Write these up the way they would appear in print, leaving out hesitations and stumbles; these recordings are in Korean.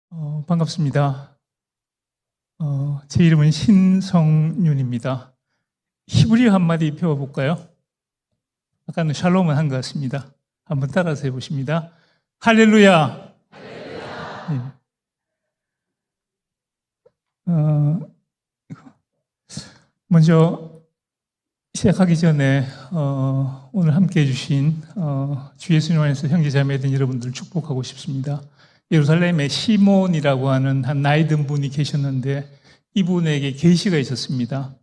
반갑습니다. 제 이름은 신성윤입니다. 히브리어 한마디 배워볼까요? 아까는 샬롬은 한 것 같습니다. 한번 따라서 해보십니다. 할렐루야! 할렐루야. 네. 먼저 시작하기 전에 오늘 함께해 주신 주 예수님 안에서 형제자매된 여러분들 축복하고 싶습니다. 예루살렘에 시몬이라고 하는 한 나이 든 분이 계셨는데 이분에게 계시가 있었습니다.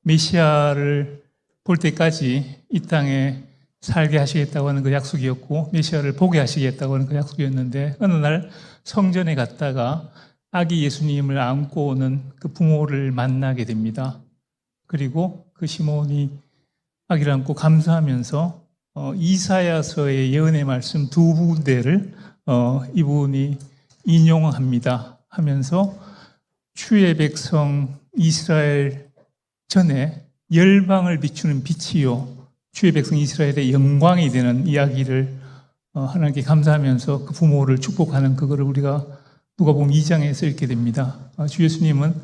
메시아를 볼 때까지 이 땅에 살게 하시겠다고 하는 그 약속이었고 메시아를 보게 하시겠다고 하는 그 약속이었는데 어느 날 성전에 갔다가 아기 예수님을 안고 오는 그 부모를 만나게 됩니다. 그리고 그 시몬이 아기를 안고 감사하면서 이사야서의 예언의 말씀 두 군데를 이분이 인용합니다. 하면서 주의 백성 이스라엘 전에 열방을 비추는 빛이요 주의 백성 이스라엘의 영광이 되는 이야기를 하나님께 감사하면서 그 부모를 축복하는 그거를 우리가 누가복음 2장에서 읽게 됩니다. 주 예수님은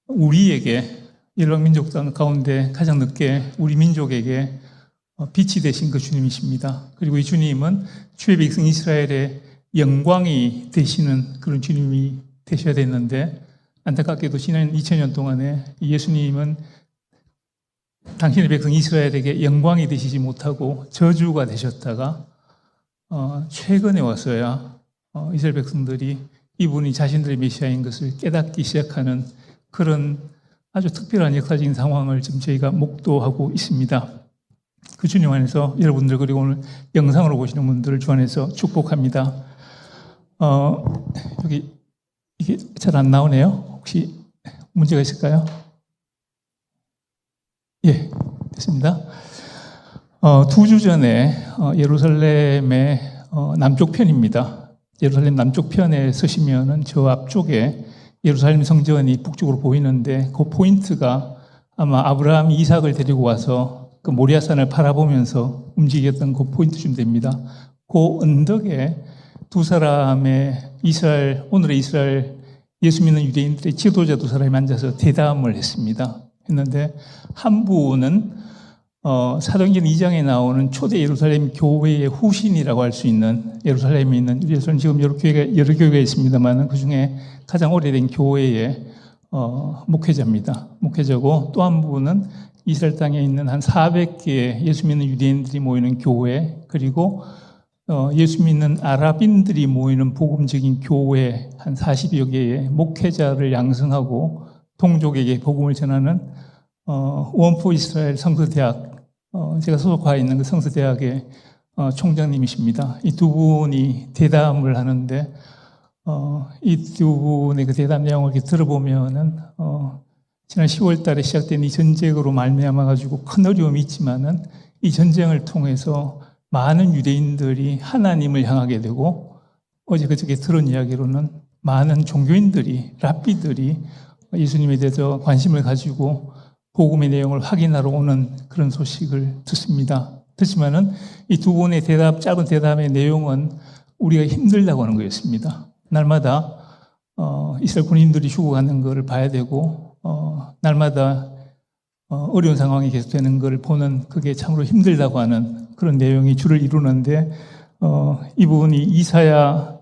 우리에게 열방 민족 가운데 가장 늦게 우리 민족에게 빛이 되신 그 주님이십니다. 그리고 이 주님은 주의 백성 이스라엘의 영광이 되시는 그런 주님이 되셔야 됐는데 안타깝게도 지난 2000년 동안에 예수님은 당신의 백성 이스라엘에게 영광이 되시지 못하고 저주가 되셨다가 최근에 와서야 이스라엘 백성들이 이분이 자신들의 메시아인 것을 깨닫기 시작하는 그런 아주 특별한 역사적인 상황을 지금 저희가 목도하고 있습니다. 그 주님 안에서 여러분들 그리고 오늘 영상으로 보시는 분들을 주 안에서 축복합니다. 여기 이게 잘 안 나오네요. 혹시 문제가 있을까요? 예, 됐습니다. 2주 전에 예루살렘의 남쪽 편입니다. 예루살렘 남쪽 편에 서시면은 저 앞쪽에 예루살렘 성전이 북쪽으로 보이는데 그 포인트가 아마 아브라함이 이삭을 데리고 와서 그 모리아산을 바라보면서 움직였던 그 포인트쯤 됩니다. 그 언덕에 두 사람의 오늘의 이스라엘 예수 믿는 유대인들의 지도자 두 사람이 앉아서 대담을 했는데 한 분은 사도행전 2장에 나오는 초대 예루살렘 교회의 후신이라고 할 수 있는 예루살렘에 있는 예루살렘 지금 여러 교회가 있습니다만 그 중에 가장 오래된 교회의 목회자고 또 한 분은 이스라엘 땅에 있는 한 400개의 예수 믿는 유대인들이 모이는 교회 그리고 예수 믿는 아랍인들이 모이는 복음적인 교회 한 40여 개의 목회자를 양성하고 동족에게 복음을 전하는 원포 이스라엘 성서대학 제가 소속하에 있는 그 성서대학의 총장님이십니다. 이 두 분이 대담을 하는데 이 두 분의 그 대담 내용을 이렇게 들어보면은 지난 10월 달에 시작된 이 전쟁으로 말미암아 가지고 큰 어려움이 있지만은 이 전쟁을 통해서 많은 유대인들이 하나님을 향하게 되고 어제 그저께 들은 이야기로는 많은 종교인들이 랍비들이 예수님에 대해서 관심을 가지고 복음의 내용을 확인하러 오는 그런 소식을 듣지만은 이 두 분의 짧은 대답의 내용은 우리가 힘들다고 하는 거였습니다. 날마다 이스라엘 군인들이 죽어가는 것을 봐야 되고 날마다 어려운 상황이 계속되는 것을 보는 그게 참으로 힘들다고 하는 그런 내용이 주를 이루는데 이 부분이 이사야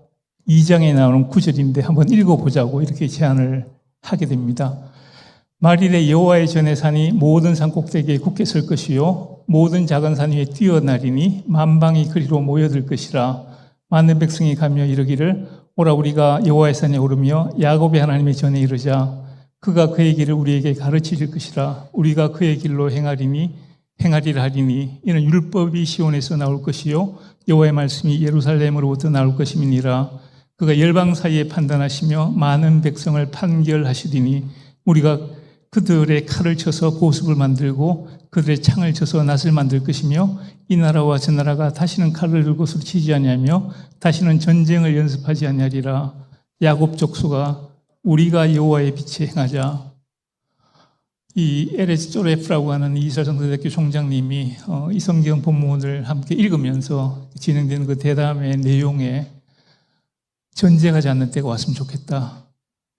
2장에 나오는 9절인데 한번 읽어보자고 이렇게 제안을 하게 됩니다. 말일에 여호와의 전에 산이 모든 산 꼭대기에 굳게 설 것이요 모든 작은 산 위에 뛰어나리니 만방이 그리로 모여들 것이라. 많은 백성이 가며 이르기를 오라 우리가 여호와의 산에 오르며 야곱의 하나님의 전에 이르자. 그가 그의 길을 우리에게 가르치실 것이라. 우리가 그의 길로 행하리라 하리니 이는 율법이 시온에서 나올 것이요 여호와의 말씀이 예루살렘으로부터 나올 것임이니라. 그가 열방 사이에 판단하시며 많은 백성을 판결하시리니 우리가 그들의 칼을 쳐서 보습을 만들고 그들의 창을 쳐서 낫을 만들 것이며 이 나라와 저 나라가 다시는 칼을 들고 서치지 아니하며 다시는 전쟁을 연습하지 아니하리라. 야곱 족속아 우리가 여호와의 빛에 행하자. 이 에레스 조레프라고 하는 이스라엘 성서대학교 총장님이 이 성경 본문을 함께 읽으면서 진행되는 그 대담의 내용에 전쟁하지 않는 때가 왔으면 좋겠다.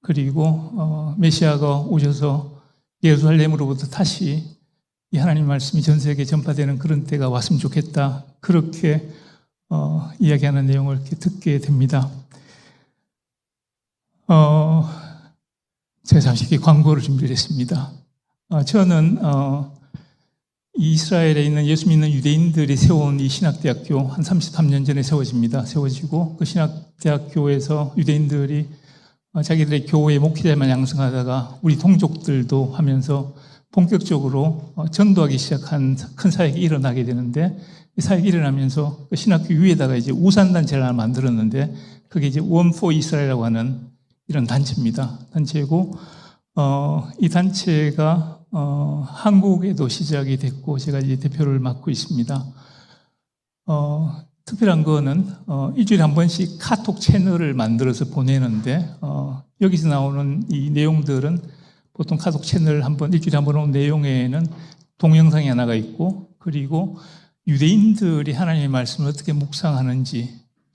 그리고 메시아가 오셔서 예루살렘으로부터 다시 이 하나님 말씀이 전 세계에 전파되는 그런 때가 왔으면 좋겠다. 그렇게 이야기하는 내용을 이렇게 듣게 됩니다. 제가 잠시 광고를 준비를 했습니다. 저는 이스라엘에 있는 예수 믿는 유대인들이 세워온 이 신학대학교 한 33년 전에 세워지고 그 신학대학교에서 유대인들이 자기들의 교회 목회자만 양성하다가 우리 동족들도 하면서 본격적으로 전도하기 시작한 큰 사역이 일어나게 되는데, 이 사역이 일어나면서 그 신학교 위에다가 이제 우산단체를 하나 만들었는데, 그게 이제 One for Israel이라고 하는 이런 단체입니다. 단체고, 이 단체가 한국에도 시작이 됐고, 제가 이제 대표를 맡고 있습니다. 특별한 거는 일주일에 한 번씩 카톡 채널을 만들어서 보내는데, 여기서 나오는 이 내용들은 보통 카톡 채널 일주일에 한 번 오는 내용에는 동영상이 하나가 있고, 그리고 유대인들이 하나님의 말씀을 어떻게 묵상하는지,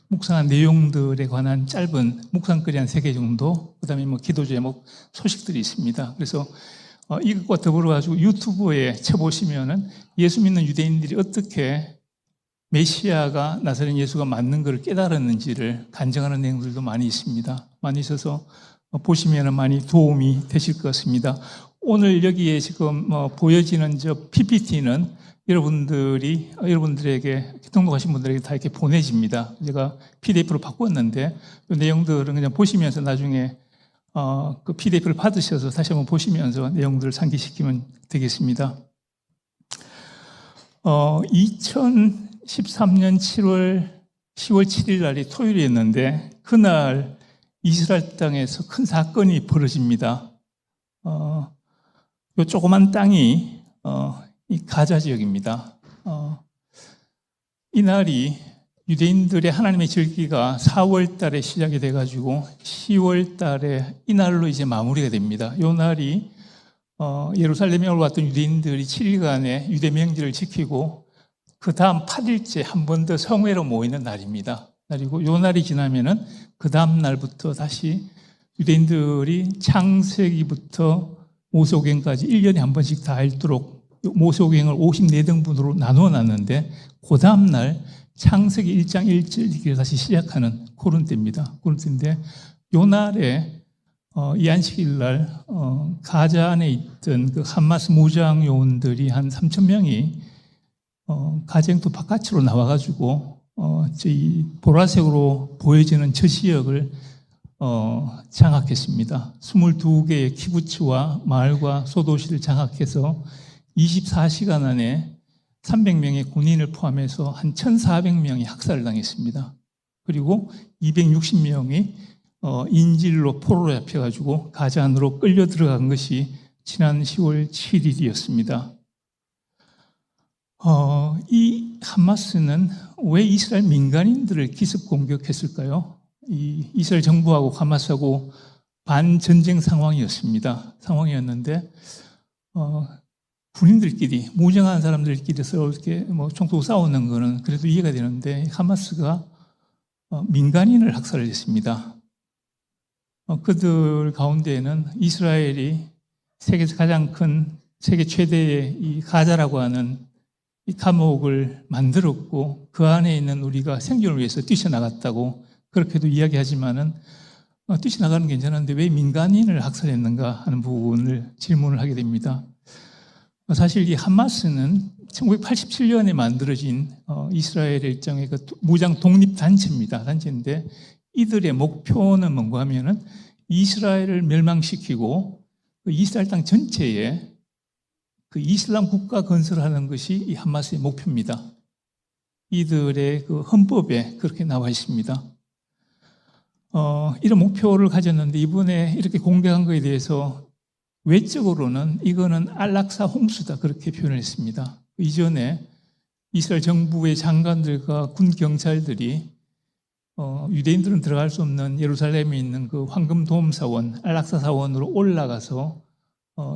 묵상한 내용들에 관한 짧은 묵상글이 한 3개 정도, 그 다음에 기도 제목, 소식들이 있습니다. 그래서 이것과 더불어가지고 유튜브에 쳐보시면은 예수 믿는 유대인들이 어떻게 메시아가 나사렛 예수가 맞는 것을 깨달았는지를 간증하는 내용들도 많이 있습니다. 많이 있어서 보시면 많이 도움이 되실 것 같습니다. 오늘 여기에 지금 보여지는 저 PPT는 여러분들에게 등록하신 분들에게 다 이렇게 보내집니다. 제가 PDF로 바꿨는데 그 내용들은 그냥 보시면서 나중에 그 PDF를 받으셔서 다시 한번 보시면서 내용들을 상기시키면 되겠습니다. 2013년 10월 7일 날이 토요일이었는데, 그날 이스라엘 땅에서 큰 사건이 벌어집니다. 이 조그만 땅이 이 가자 지역입니다. 이 날이 유대인들의 하나님의 절기가 4월 달에 시작이 돼가지고 10월 달에 이 날로 이제 마무리가 됩니다. 이 날이 예루살렘에 올라왔던 유대인들이 7일간의 유대 명절을 지키고 그 다음 8일째 한 번 더 성회로 모이는 날입니다. 날이고, 이 날이 지나면은 그 다음 날부터 다시 유대인들이 창세기부터 모세오경까지 1년에 한 번씩 다 읽도록 모세오경을 54등분으로 나누어 놨는데, 그 다음 날 창세기 1장 1절 다시 시작하는 그런 때입니다. 그런 때인데, 이 날에 이 안식일 날 가자 안에 있던 그 하마스 무장 요원들이 한 3,000명이 가정도 바깥으로 나와가지고 저희 보라색으로 보여지는 저 지역을 장악했습니다. 22개의 키부츠와 마을과 소도시를 장악해서 24시간 안에 300명의 군인을 포함해서 한 1,400명이 학살을 당했습니다. 그리고 260명이 인질로 포로로 잡혀가지고 가자 안으로 끌려 들어간 것이 지난 10월 7일이었습니다. 이 하마스는 왜 이스라엘 민간인들을 기습 공격했을까요? 이 이스라엘 정부하고 하마스하고 반전쟁 상황이었는데, 군인들끼리, 무장한 사람들끼리 서로 이렇게 총 쏘고 싸우는 거는 그래도 이해가 되는데, 하마스가 민간인을 학살을 했습니다. 그들 가운데에는 이스라엘이 세계에서 가장 큰, 세계 최대의 이 가자라고 하는 이 감옥을 만들었고, 그 안에 있는 우리가 생존을 위해서 뛰쳐나갔다고 그렇게도 이야기하지만은, 뛰쳐나가는 게 괜찮은데 왜 민간인을 학살했는가 하는 부분을 질문을 하게 됩니다. 사실 이 하마스는 1987년에 만들어진 이스라엘의 일종의 그 무장 독립단체입니다. 단체인데, 이들의 목표는 뭔가 하면은 이스라엘을 멸망시키고 그 이스라엘 땅 전체에 그 이슬람 국가 건설하는 것이 이 하마스의 목표입니다. 이들의 그 헌법에 그렇게 나와 있습니다. 이런 목표를 가졌는데, 이번에 이렇게 공개한 것에 대해서 외적으로는 이거는 안락사 홍수다 그렇게 표현을 했습니다. 이전에 이스라엘 정부의 장관들과 군 경찰들이 유대인들은 들어갈 수 없는 예루살렘에 있는 그 황금돔 사원, 안락사 사원으로 올라가서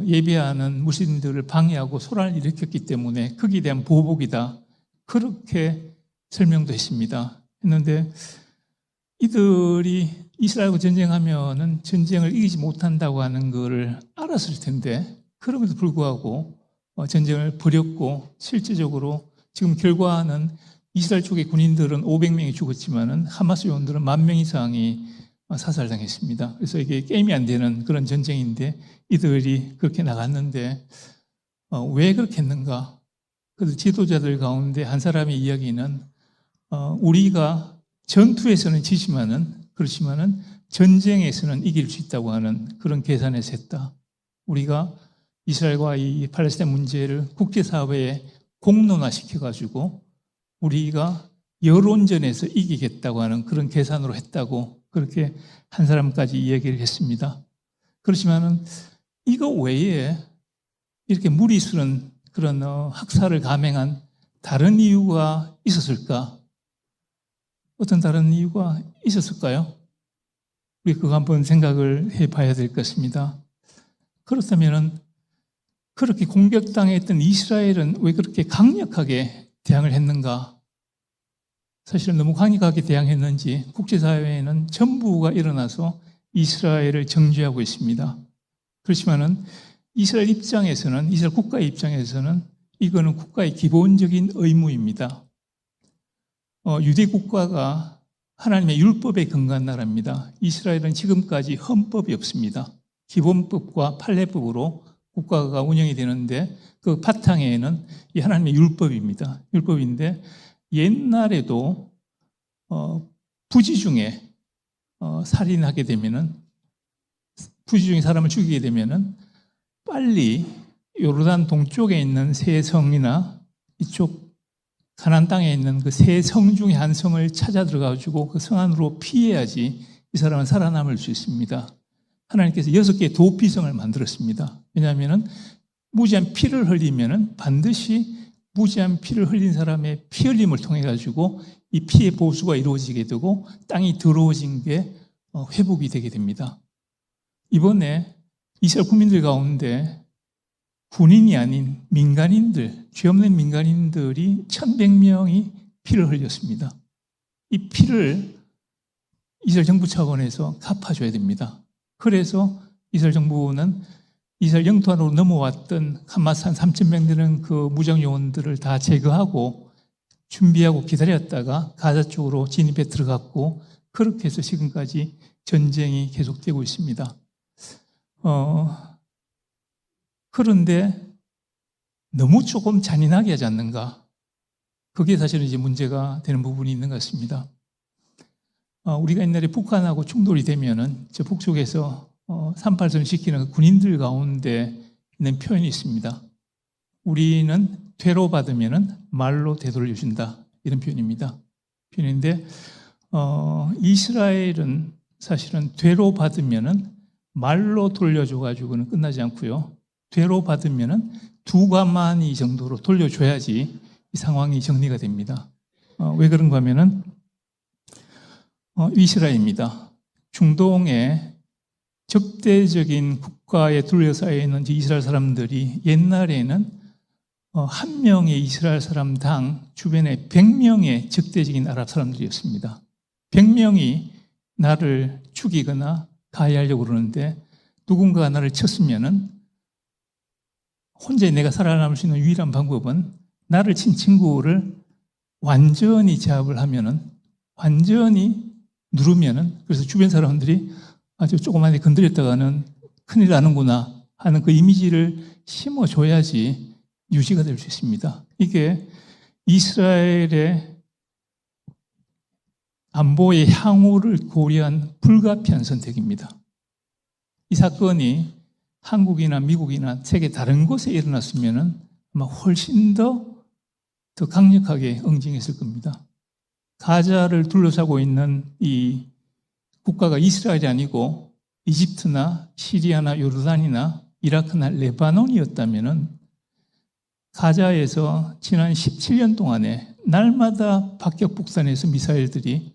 예배하는 무슬림들을 방해하고 소란을 일으켰기 때문에 거기에 대한 보복이다, 그렇게 설명도 했습니다. 했는데 이들이 이스라엘과 전쟁하면은 전쟁을 이기지 못한다고 하는 것을 알았을 텐데 그럼에도 불구하고 전쟁을 벌였고 실제적으로 지금 결과는 이스라엘 쪽의 군인들은 500명이 죽었지만은 하마스 요원들은 10,000명 이상이 사살당했습니다. 그래서 이게 게임이 안 되는 그런 전쟁인데 이들이 그렇게 나갔는데 왜 그렇게 했는가? 그래서 지도자들 가운데 한 사람의 이야기는 우리가 전투에서는 그렇지만은 전쟁에서는 이길 수 있다고 하는 그런 계산에서 했다. 우리가 이스라엘과 이 팔레스타인 문제를 국제사회에 공론화시켜가지고 우리가 여론전에서 이기겠다고 하는 그런 계산으로 했다고 그렇게 한 사람까지 이야기를 했습니다. 그렇지만은 이거 외에 이렇게 무리수는 그런 학살을 감행한 다른 이유가 있었을까? 어떤 다른 이유가 있었을까요? 우리 그거 한번 생각을 해봐야 될 것 같습니다. 그렇다면은 그렇게 공격당했던 이스라엘은 왜 그렇게 강력하게 대항을 했는가? 사실은 너무 강력하게 대항했는지 국제사회에는 전부가 일어나서 이스라엘을 정죄하고 있습니다. 그렇지만은 이스라엘 입장에서는, 이스라엘 국가의 입장에서는 이거는 국가의 기본적인 의무입니다. 유대 국가가 하나님의 율법에 근거한 나라입니다. 이스라엘은 지금까지 헌법이 없습니다. 기본법과 판례법으로 국가가 운영이 되는데 그 바탕에는 이 하나님의 율법입니다. 율법인데 옛날에도 부지 중에 살인하게 되면은 부지 중에 사람을 죽이게 되면은 빨리 요르단 동쪽에 있는 세 성이나 이쪽 가나안 땅에 있는 그 세 성 중에 한 성을 찾아 들어가지고 그 성 안으로 피해야지 이 사람은 살아남을 수 있습니다. 하나님께서 6개의 도피성을 만들었습니다. 왜냐하면은 무지한 피를 흘리면은 반드시 무지한 피를 흘린 사람의 피 흘림을 통해 가지고 이 피의 보수가 이루어지게 되고 땅이 더러워진 게 회복이 되게 됩니다. 이번에 이스라엘 국민들 가운데 군인이 아닌 민간인들, 죄 없는 민간인들이 1,100명이 피를 흘렸습니다. 이 피를 이스라엘 정부 차원에서 갚아줘야 됩니다. 그래서 이스라엘 정부는 이스라엘 영토 안으로 넘어왔던 하마스 한 3,000명 되는 그 무장 요원들을 다 제거하고 준비하고 기다렸다가 가자 쪽으로 진입해 들어갔고 그렇게 해서 지금까지 전쟁이 계속되고 있습니다. 그런데 너무 조금 잔인하게 하지 않는가? 그게 사실은 이제 문제가 되는 부분이 있는 것 같습니다. 우리가 옛날에 북한하고 충돌이 되면은 저 북쪽에서 38선을 지키는 군인들 가운데 있는 표현이 있습니다. 우리는 퇴로 받으면은 말로 되돌려준다. 이런 표현입니다. 표현인데, 이스라엘은 사실은 퇴로 받으면은 말로 돌려줘가지고는 끝나지 않고요. 퇴로 받으면은 두 가마니 정도로 돌려줘야지 이 상황이 정리가 됩니다. 왜 그런가 하면은 이스라엘입니다. 중동의 적대적인 국가에 둘러싸여 있는 이스라엘 사람들이 옛날에는 한 명의 이스라엘 사람당 주변에 100명의 적대적인 아랍 사람들이었습니다. 100명이 나를 죽이거나 가해하려고 그러는데 누군가가 나를 쳤으면은 혼자 내가 살아남을 수 있는 유일한 방법은 나를 친 친구를 완전히 제압을 하면은 완전히 누르면은 그래서 주변 사람들이 아주 조그만 데 건드렸다가는 큰일 나는구나 하는 그 이미지를 심어줘야지 유지가 될 수 있습니다. 이게 이스라엘의 안보의 향후를 고려한 불가피한 선택입니다. 이 사건이 한국이나 미국이나 세계 다른 곳에 일어났으면 아마 훨씬 더 강력하게 응징했을 겁니다. 가자를 둘러싸고 있는 이 국가가 이스라엘이 아니고 이집트나 시리아나 요르단이나 이라크나 레바논이었다면 가자에서 지난 17년 동안에 날마다 박격북산에서 미사일들이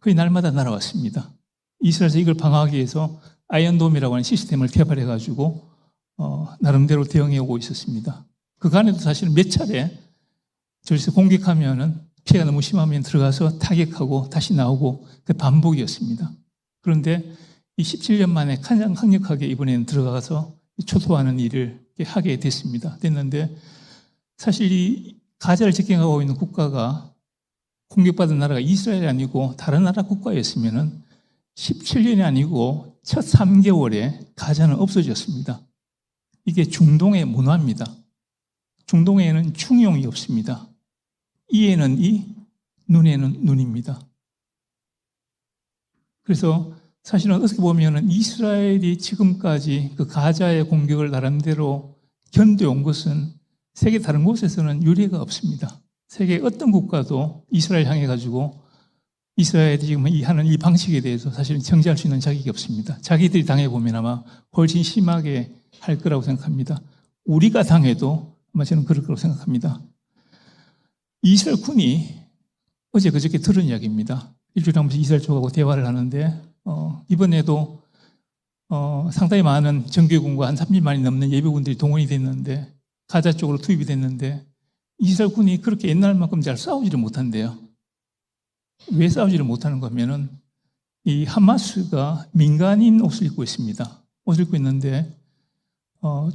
거의 날마다 날아왔습니다. 이스라엘에서 이걸 방어하기 위해서 아이언돔이라고 하는 시스템을 개발해가지고 나름대로 대응해 오고 있었습니다. 그간에도 사실 몇 차례 저기서 공격하면은 피해가 너무 심하면 들어가서 타격하고 다시 나오고 그 반복이었습니다. 그런데 이 17년 만에 가장 강력하게 이번에는 들어가서 초토화하는 일을 하게 됐는데 사실 이 가자를 직경하고 있는 국가가 공격받은 나라가 이스라엘이 아니고 다른 나라 국가였으면 17년이 아니고 첫 3개월에 가자는 없어졌습니다. 이게 중동의 문화입니다. 중동에는 충용이 없습니다. 이에는 이, 눈에는 눈입니다. 그래서 사실은 어떻게 보면 이스라엘이 지금까지 그 가자의 공격을 나름대로 견뎌온 것은 세계 다른 곳에서는 유례가 없습니다. 세계 어떤 국가도 이스라엘 향해 가지고 이스라엘이 지금 하는 이 방식에 대해서 사실은 정지할 수 있는 자격이 없습니다. 자기들이 당해보면 아마 훨씬 심하게 할 거라고 생각합니다. 우리가 당해도 아마 저는 그럴 거라고 생각합니다. 이스라엘 군이 어제 그저께 들은 이야기입니다. 일주일에 한 번씩 이스라엘 쪽하고 대화를 하는데 이번에도 상당히 많은 정규군과 한 30만이 넘는 예비군들이 동원이 됐는데 가자 쪽으로 투입이 됐는데 이스라엘 군이 그렇게 옛날만큼 잘 싸우지를 못한대요. 왜 싸우지를 못하는 거면은 이 하마스가 민간인 옷을 입고 있습니다. 옷을 입고 있는데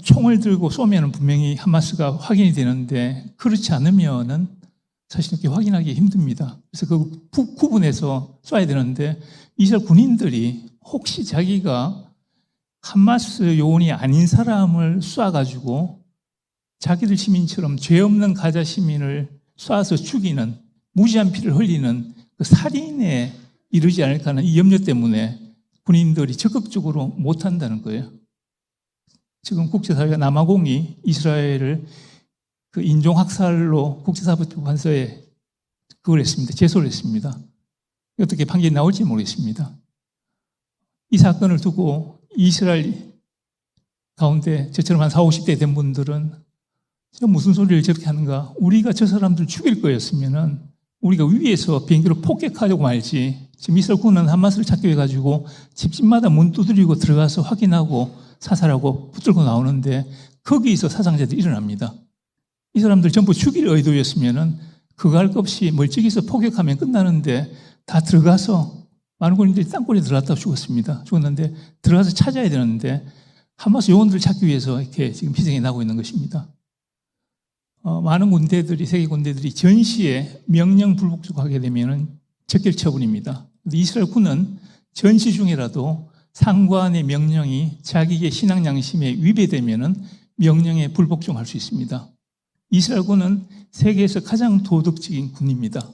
총을 들고 쏘면은 분명히 하마스가 확인이 되는데 그렇지 않으면은 사실 이렇게 확인하기 힘듭니다. 그래서 그 구분해서 쏴야 되는데 이스라엘 군인들이 혹시 자기가 하마스 요원이 아닌 사람을 쏴가지고 자기들 시민처럼 죄 없는 가자 시민을 쏴서 죽이는 무지한 피를 흘리는 그 살인에 이르지 않을까 하는 이 염려 때문에 군인들이 적극적으로 못한다는 거예요. 지금 국제사회가 남아공이 이스라엘을 그 인종학살로 국제사법재판소에 그걸 했습니다. 제소를 했습니다. 어떻게 판결이 나올지 모르겠습니다. 이 사건을 두고 이스라엘 가운데 저처럼 한 40, 50대 된 분들은 무슨 소리를 저렇게 하는가? 우리가 저 사람들 죽일 거였으면은 우리가 위에서 비행기로 폭격하려고 말지. 지금 이스라엘 군은 하마스를 찾기 위해 가지고 집집마다 문 두드리고 들어가서 확인하고 사살하고 붙들고 나오는데 거기서 사상자들이 일어납니다. 이 사람들 전부 죽일 의도였으면은 그거 할 것 없이 멀찍이서 폭격하면 끝나는데 다 들어가서 많은 군인들이 땅굴에 들어갔다가 죽었는데 들어가서 찾아야 되는데 하마스 요원들을 찾기 위해서 이렇게 지금 희생이 나고 있는 것입니다. 많은 군대들이, 세계 군대들이 전시에 명령 불복종하게 되면은 적결 처분입니다. 이스라엘 군은 전시 중이라도 상관의 명령이 자기의 신앙 양심에 위배되면은 명령에 불복종할 수 있습니다. 이스라엘 군은 세계에서 가장 도덕적인 군입니다.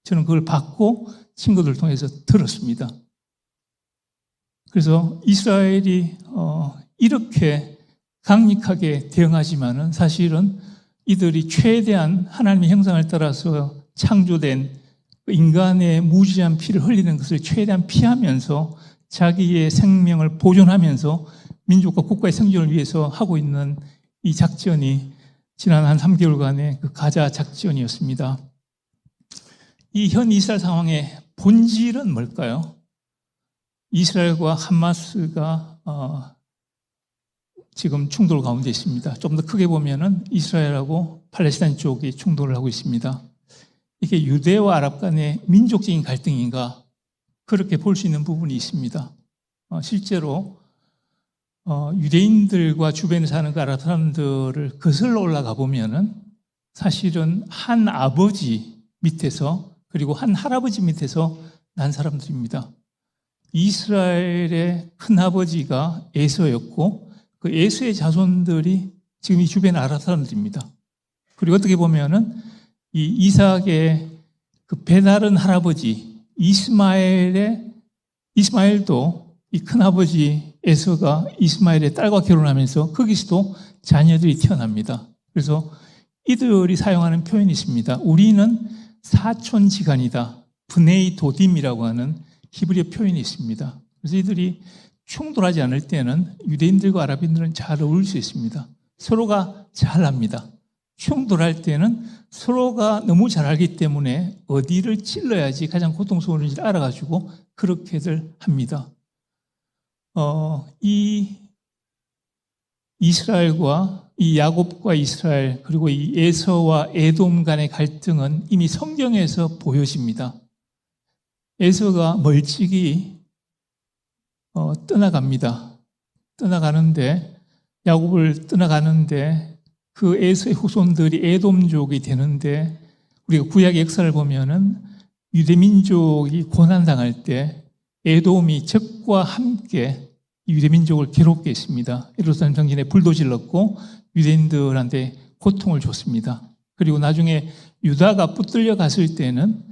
저는 그걸 받고 친구들을 통해서 들었습니다. 그래서 이스라엘이 이렇게 강력하게 대응하지만은 사실은 이들이 최대한 하나님의 형상을 따라서 창조된 인간의 무지한 피를 흘리는 것을 최대한 피하면서 자기의 생명을 보존하면서 민족과 국가의 생존을 위해서 하고 있는 이 작전이 지난 한 3개월간의 그 가자 작전이었습니다. 이 현 이스라엘 상황의 본질은 뭘까요? 이스라엘과 하마스가 지금 충돌 가운데 있습니다. 좀 더 크게 보면은 이스라엘하고 팔레스타인 쪽이 충돌을 하고 있습니다. 이게 유대와 아랍 간의 민족적인 갈등인가? 그렇게 볼 수 있는 부분이 있습니다. 실제로 유대인들과 주변에 사는 그 아랍 사람들을 거슬러 올라가 보면은 사실은 한 아버지 밑에서 그리고 한 할아버지 밑에서 난 사람들입니다. 이스라엘의 큰아버지가 에서였고 그 에서의 자손들이 지금 이 주변 아랍 사람들입니다. 그리고 어떻게 보면은 이 이삭의 그 배다른 할아버지 이스마엘도 이 큰아버지 에서가 이스마엘의 딸과 결혼하면서 거기서도 자녀들이 태어납니다. 그래서 이들이 사용하는 표현이 있습니다. 우리는 사촌지간이다. 브네이 도딤이라고 하는 히브리어 표현이 있습니다. 그래서 이들이 충돌하지 않을 때는 유대인들과 아랍인들은 잘 어울릴 수 있습니다. 서로가 잘 압니다. 충돌할 때는 서로가 너무 잘 알기 때문에 어디를 찔러야지 가장 고통스러운지를 알아가지고 그렇게들 합니다. 이 이스라엘과 이 야곱과 이스라엘 그리고 이 에서와 에돔 간의 갈등은 이미 성경에서 보여집니다. 에서가 멀찍이 떠나갑니다. 떠나가는데 야곱을 떠나가는데 그 에서의 후손들이 에돔족이 되는데 우리가 구약 역사를 보면은 유대민족이 고난당할 때 에돔이 적과 함께 유대민족을 괴롭게 했습니다. 예루살렘 성전에 불도 질렀고 유대인들한테 고통을 줬습니다. 그리고 나중에 유다가 붙들려 갔을 때는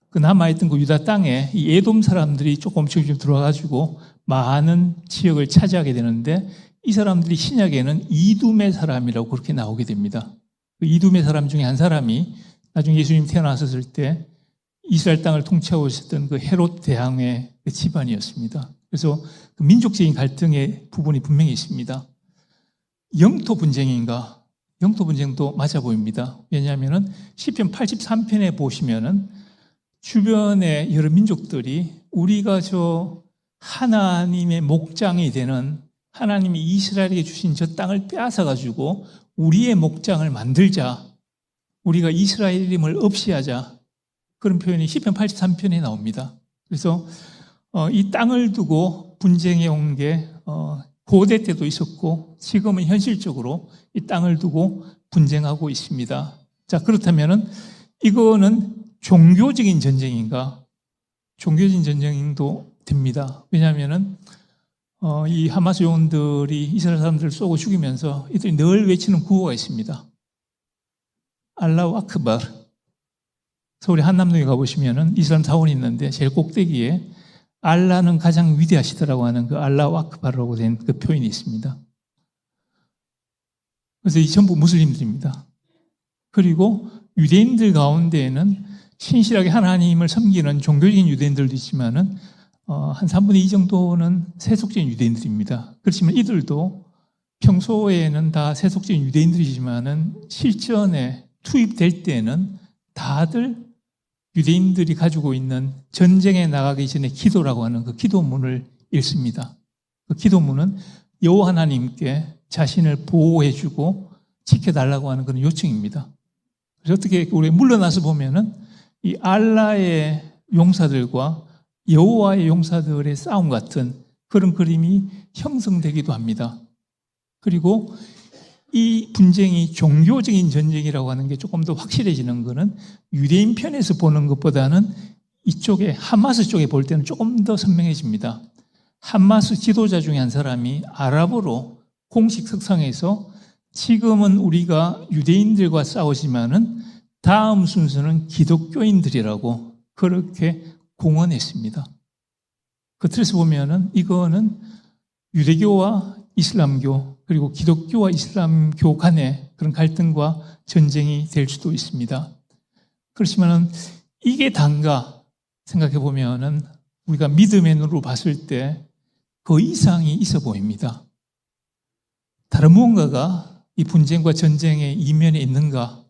그 남아있던 그 유다 땅에 이 에돔 사람들이 조금씩 들어와가지고 많은 지역을 차지하게 되는데 이 사람들이 신약에는 이두메 사람이라고 그렇게 나오게 됩니다. 그 이두메 사람 중에 한 사람이 나중에 예수님 태어나셨을 때 이스라엘 땅을 통치하고 있었던 그 헤롯 대왕의 그 집안이었습니다. 그래서 그 민족적인 갈등의 부분이 분명히 있습니다. 영토 분쟁인가? 영토 분쟁도 맞아 보입니다. 왜냐하면은 시편 83편에 보시면은 주변의 여러 민족들이 우리가 저 하나님의 목장이 되는 하나님이 이스라엘에게 주신 저 땅을 빼앗아가지고 우리의 목장을 만들자. 우리가 이스라엘임을 없이 하자. 그런 표현이 시편 83편에 나옵니다. 그래서 이 땅을 두고 분쟁해 온 게 고대 때도 있었고 지금은 현실적으로 이 땅을 두고 분쟁하고 있습니다. 자, 그렇다면은 이거는 종교적인 전쟁인가? 종교적인 전쟁도 됩니다. 왜냐하면은 이 하마스 요원들이 이스라엘 사람들을 쏘고 죽이면서 이들이 늘 외치는 구호가 있습니다. 알라후 아크발. 서울에 한남동에 가보시면은 이슬람 사원이 있는데 제일 꼭대기에 알라는 가장 위대하시더라고 하는 그 알라후 아크발이라고 된 그 표현이 있습니다. 그래서 이 전부 무슬림들입니다. 그리고 유대인들 가운데에는 신실하게 하나님을 섬기는 종교적인 유대인들도 있지만은 한 3분의 2 정도는 세속적인 유대인들입니다. 그렇지만 이들도 평소에는 다 세속적인 유대인들이지만은 실전에 투입될 때는 다들 유대인들이 가지고 있는 전쟁에 나가기 전에 기도라고 하는 그 기도문을 읽습니다. 그 기도문은 여호와 하나님께 자신을 보호해주고 지켜달라고 하는 그런 요청입니다. 그래서 어떻게 우리 물러나서 보면은 이 알라의 용사들과 여호와의 용사들의 싸움 같은 그런 그림이 형성되기도 합니다. 그리고 이 분쟁이 종교적인 전쟁이라고 하는 게 조금 더 확실해지는 것은 유대인 편에서 보는 것보다는 이쪽에 하마스 쪽에 볼 때는 조금 더 선명해집니다. 하마스 지도자 중에 한 사람이 아랍어로 공식 석상에서 지금은 우리가 유대인들과 싸우지만은 다음 순서는 기독교인들이라고 그렇게 공언했습니다. 그 틀에서 보면은 이거는 유대교와 이슬람교 그리고 기독교와 이슬람교 간의 그런 갈등과 전쟁이 될 수도 있습니다. 그렇지만은 이게 단가 생각해 보면은 우리가 믿음의 눈으로 봤을 때 그 이상이 있어 보입니다. 다른 무언가가 이 분쟁과 전쟁의 이면에 있는가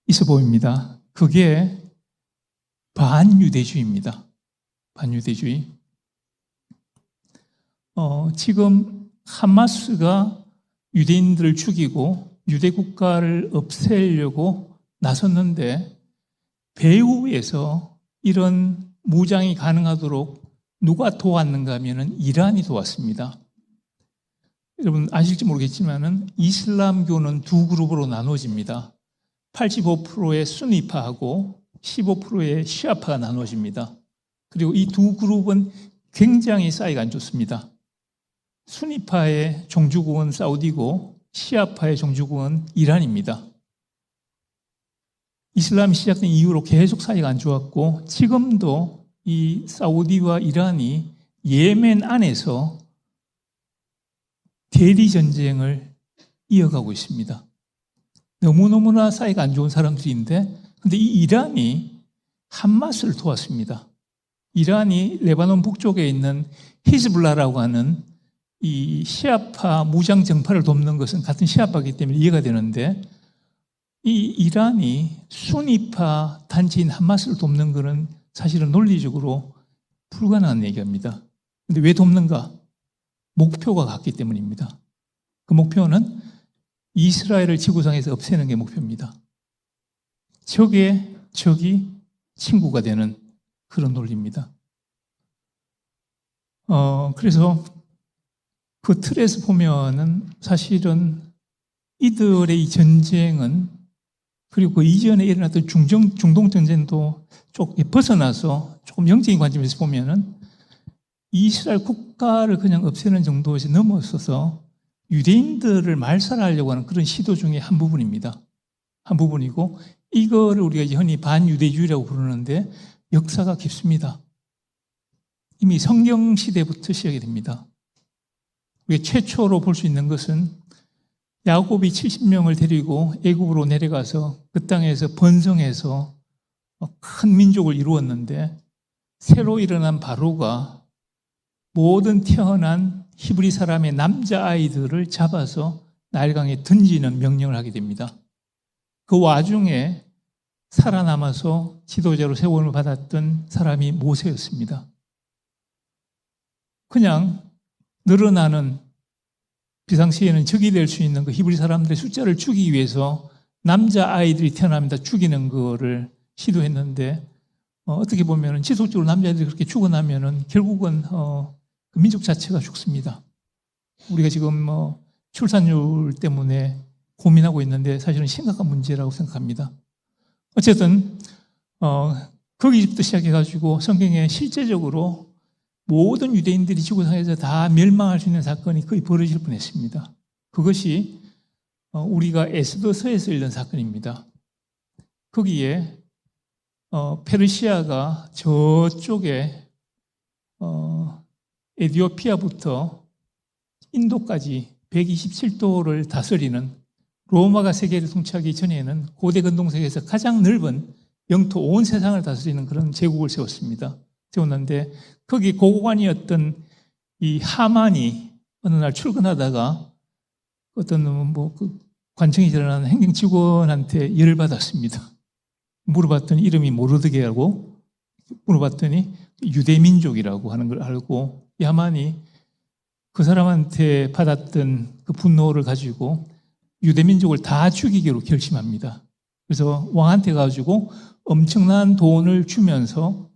있어 보입니다. 그게 반유대주의입니다. 반유대주의. 지금 하마스가 유대인들을 죽이고 유대 국가를 없애려고 나섰는데 배후에서 이런 무장이 가능하도록 누가 도왔는가 하면은 이란이 도왔습니다. 여러분 아실지 모르겠지만은 이슬람교는 두 그룹으로 나눠집니다. 85%의 수니파하고 15%의 시아파가 나눠집니다. 그리고 이 두 그룹은 굉장히 사이가 안 좋습니다. 수니파의 종주국은 사우디고 시아파의 종주국은 이란입니다. 이슬람이 시작된 이후로 계속 사이가 안 좋았고 지금도 이 사우디와 이란이 예멘 안에서 대리 전쟁을 이어가고 있습니다. 너무너무나 사이가 안 좋은 사람들인데 근데 이 이란이 함마스를 도왔습니다. 이란이 레바논 북쪽에 있는 히즈블라라고 하는 이 시아파 무장 정파를 돕는 것은 같은 시아파이기 때문에 이해가 되는데 이 이란이 수니파 단체인 함마스를 돕는 것은 사실은 논리적으로 불가능한 얘기입니다. 그런데 왜 돕는가? 목표가 같기 때문입니다. 그 목표는 이스라엘을 지구상에서 없애는 게 목표입니다. 적의 적이 친구가 되는 그런 논리입니다. 그래서 그 틀에서 보면은 사실은 이들의 이 전쟁은, 그리고 그 이전에 일어났던 중동 전쟁도 조금 벗어나서 조금 영적인 관점에서 보면은 이스라엘 국가를 그냥 없애는 정도에서 넘어서서 유대인들을 말살하려고 하는 그런 시도 중에 한 부분입니다. 한 부분이고, 이거를 우리가 흔히 반유대주의라고 부르는데 역사가 깊습니다. 이미 성경 시대부터 시작이 됩니다. 우리가 최초로 볼 수 있는 것은 야곱이 70명을 데리고 애굽으로 내려가서 그 땅에서 번성해서 큰 민족을 이루었는데, 새로 일어난 바로가 모든 태어난 히브리 사람의 남자아이들을 잡아서 나일강에 던지는 명령을 하게 됩니다. 그 와중에 살아남아서 지도자로 세움을 받았던 사람이 모세였습니다. 그냥 늘어나는, 비상시에는 적이 될 수 있는 그 히브리 사람들의 숫자를 줄이기 위해서 남자아이들이 태어나면 다 죽이는 거를 시도했는데, 어떻게 보면 지속적으로 남자아이들이 그렇게 죽어나면은 결국은 그 민족 자체가 죽습니다. 우리가 지금 출산율 때문에 고민하고 있는데 사실은 심각한 문제라고 생각합니다. 어쨌든 거기부터 시작해가지고 성경에 실제적으로 모든 유대인들이 지구상에서 다 멸망할 수 있는 사건이 거의 벌어질 뻔했습니다. 그것이 우리가 에스더서에서 읽는 사건입니다. 거기에 페르시아가 저쪽에 에티오피아부터 인도까지 127도를 다스리는, 로마가 세계를 통치하기 전에는 고대 근동세계에서 가장 넓은 영토 온 세상을 다스리는 그런 제국을 세웠는데, 거기 고관이었던 이 하만이 어느 날 출근하다가 어떤 그 관청이 일어나는 행정직원한테 열을 받았습니다. 물어봤더니 이름이 모르드게라고, 물어봤더니 유대민족이라고 하는 걸 알고, 이 하만이 그 사람한테 받았던 그 분노를 가지고 유대민족을 다 죽이기로 결심합니다. 그래서 왕한테 가지고 엄청난 돈을 주면서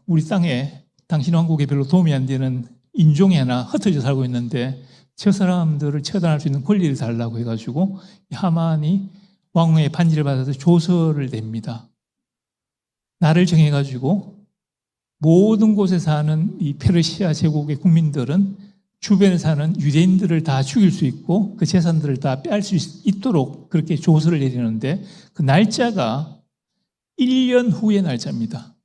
우리 땅에 당신 왕국에 별로 도움이 안 되는 인종이 하나 흩어져 살고 있는데 저 사람들을 처단할 수 있는 권리를 달라고 해가지고 하만이 왕후의 반지를 받아서 조서를 냅니다. 날을 정해가지고 모든 곳에 사는 이 페르시아 제국의 국민들은 주변에 사는 유대인들을 다 죽일 수 있고 그 재산들을 다 빼앗을 수 있도록 그렇게 조서를 내리는데, 그 날짜가 1년 후의 날짜입니다.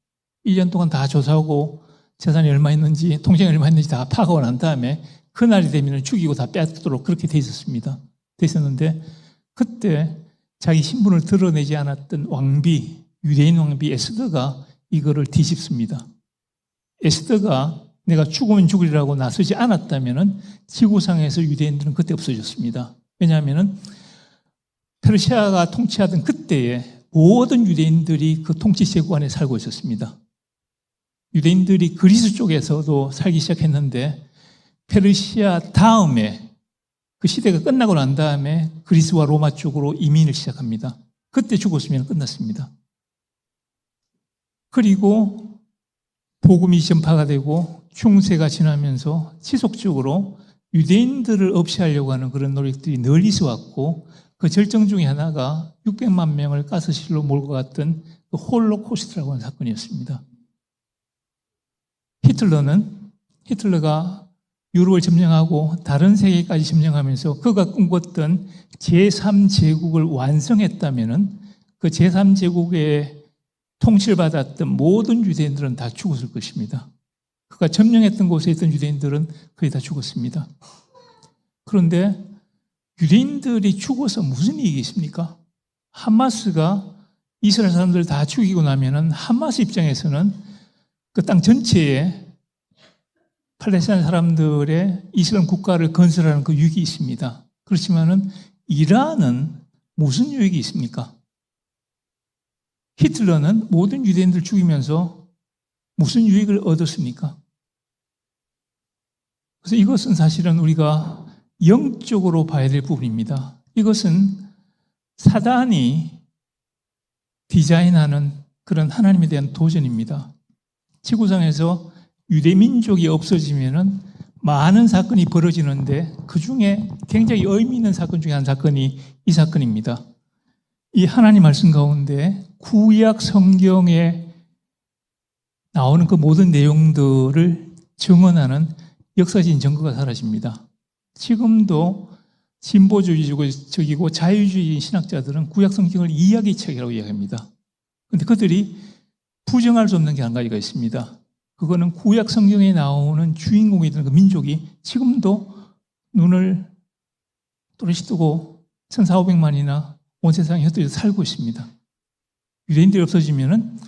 1년 동안 다 조사하고 재산이 얼마 있는지, 통장이 얼마 있는지 다 파악하고 난 다음에 그날이 되면 죽이고 다 빼앗도록 그렇게 돼 있었는데, 그때 자기 신분을 드러내지 않았던 왕비, 유대인 왕비 에스더가 이거를 뒤집습니다. 에스더가 내가 죽으면 죽으리라고 나서지 않았다면 지구상에서 유대인들은 그때 없어졌습니다. 왜냐하면 페르시아가 통치하던 그때에 모든 유대인들이 그 통치 제국 안에 살고 있었습니다. 유대인들이 그리스 쪽에서도 살기 시작했는데 페르시아 다음에 그 시대가 끝나고 난 다음에 그리스와 로마 쪽으로 이민을 시작합니다. 그때 죽었으면 끝났습니다. 그리고 복음이 전파가 되고 중세가 지나면서 지속적으로 유대인들을 없애하려고 하는 그런 노력들이 널리 있어 왔고, 그 절정 중에 하나가 600만 명을 가스실로 몰고 갔던 그 홀로코스트라고 하는 사건이었습니다. 히틀러가 유럽을 점령하고 다른 세계까지 점령하면서 그가 꿈꿨던 제3제국을 완성했다면 그 제3제국의 통치를 받았던 모든 유대인들은 다 죽었을 것입니다. 그가 점령했던 곳에 있던 유대인들은 거의 다 죽었습니다. 그런데 유대인들이 죽어서 무슨 이익이 있습니까? 하마스가 이스라엘 사람들을 다 죽이고 나면은 하마스 입장에서는 그 땅 전체에 팔레스타인 사람들의 이슬람 국가를 건설하는 그 유익이 있습니다. 그렇지만은 이란은 무슨 유익이 있습니까? 히틀러는 모든 유대인들 죽이면서 무슨 유익을 얻었습니까? 그래서 이것은 사실은 우리가 영적으로 봐야 될 부분입니다. 이것은 사단이 디자인하는 그런 하나님에 대한 도전입니다. 지구상에서 유대민족이 없어지면은 많은 사건이 벌어지는데 그 중에 굉장히 의미 있는 사건 중에 한 사건이 이 사건입니다. 이 하나님 말씀 가운데 구약 성경에 나오는 그 모든 내용들을 증언하는 역사적인 증거가 사라집니다. 지금도 진보주의적이고 자유주의 신학자들은 구약 성경을 이야기책이라고 이야기합니다. 그런데 그들이 부정할 수 없는 게 한 가지가 있습니다. 그거는 구약 성경에 나오는 주인공이 되는 그 민족이 지금도 눈을 또렷이 뜨고 1,400만이나 온 세상에 흩어져 살고 있습니다. 유대인들이 없어지면은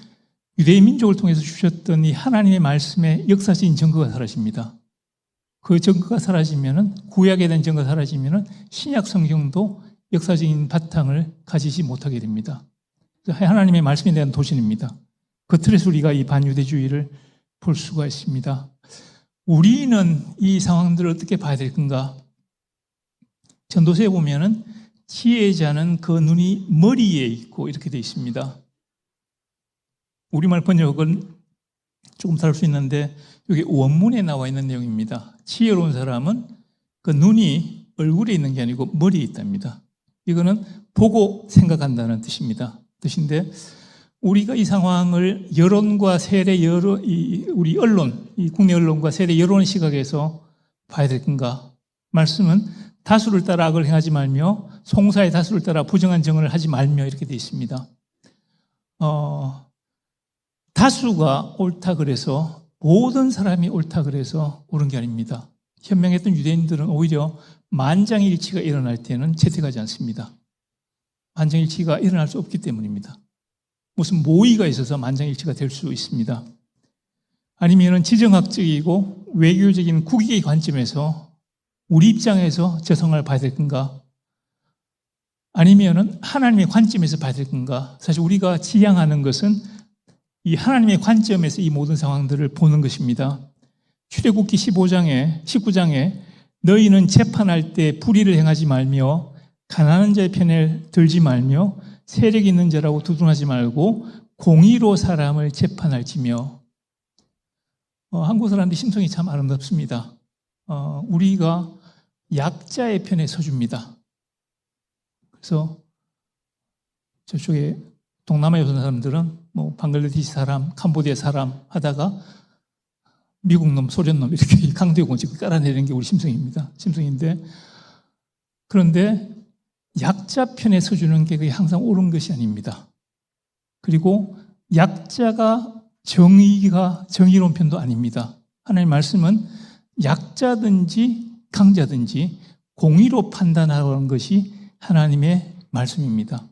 유대인 민족을 통해서 주셨던 이 하나님의 말씀의 역사적인 증거가 사라집니다. 그 증거가 사라지면은 구약에 대한 증거가 사라지면은 신약 성경도 역사적인 바탕을 가지지 못하게 됩니다. 하나님의 말씀에 대한 도전입니다. 그 틀에서 우리가 이 반유대주의를 볼 수가 있습니다. 우리는 이 상황들을 어떻게 봐야 될 건가? 전도서에 보면은 지혜자는 그 눈이 머리에 있고 이렇게 되어 있습니다. 우리말 번역은 조금 다를 수 있는데 여기 원문에 나와 있는 내용입니다. 지혜로운 사람은 그 눈이 얼굴에 있는 게 아니고 머리에 있답니다. 이거는 보고 생각한다는 뜻인데 우리가 이 상황을 여론과 세례 우리 언론, 이 국내 언론과 세례 여론 시각에서 봐야 될 건가? 말씀은 다수를 따라 악을 행하지 말며 송사의 다수를 따라 부정한 증언을 하지 말며 이렇게 되어 있습니다. 다수가 옳다 그래서 모든 사람이 옳다 그래서 옳은 게 아닙니다. 현명했던 유대인들은 오히려 만장일치가 일어날 때는 채택하지 않습니다. 만장일치가 일어날 수 없기 때문입니다. 무슨 모의가 있어서 만장일치가 될 수 있습니다. 아니면은 지정학적이고 외교적인 국익의 관점에서 우리 입장에서 저 상황을 봐야 될 건가? 아니면은 하나님의 관점에서 봐야 될 건가? 사실 우리가 지향하는 것은 이 하나님의 관점에서 이 모든 상황들을 보는 것입니다. 출애굽기 19장에 너희는 재판할 때 불의를 행하지 말며 가난한 자의 편에 들지 말며 세력 있는 자라고 두둔하지 말고 공의로 사람을 재판할지며. 한국 사람들이 심성이 참 아름답습니다. 우리가 약자의 편에 서줍니다. 그래서 저쪽에 동남아에 사는 사람들은 뭐 방글라데시 사람, 캄보디아 사람 하다가 미국 놈, 소련 놈 이렇게 강대공 지금 깔아내리는 게 우리 심성인데 그런데 약자 편에 서주는 게 그게 항상 옳은 것이 아닙니다. 그리고 약자가 정의로운 편도 아닙니다. 하나님의 말씀은 약자든지 강자든지 공의로 판단하는 것이 하나님의 말씀입니다.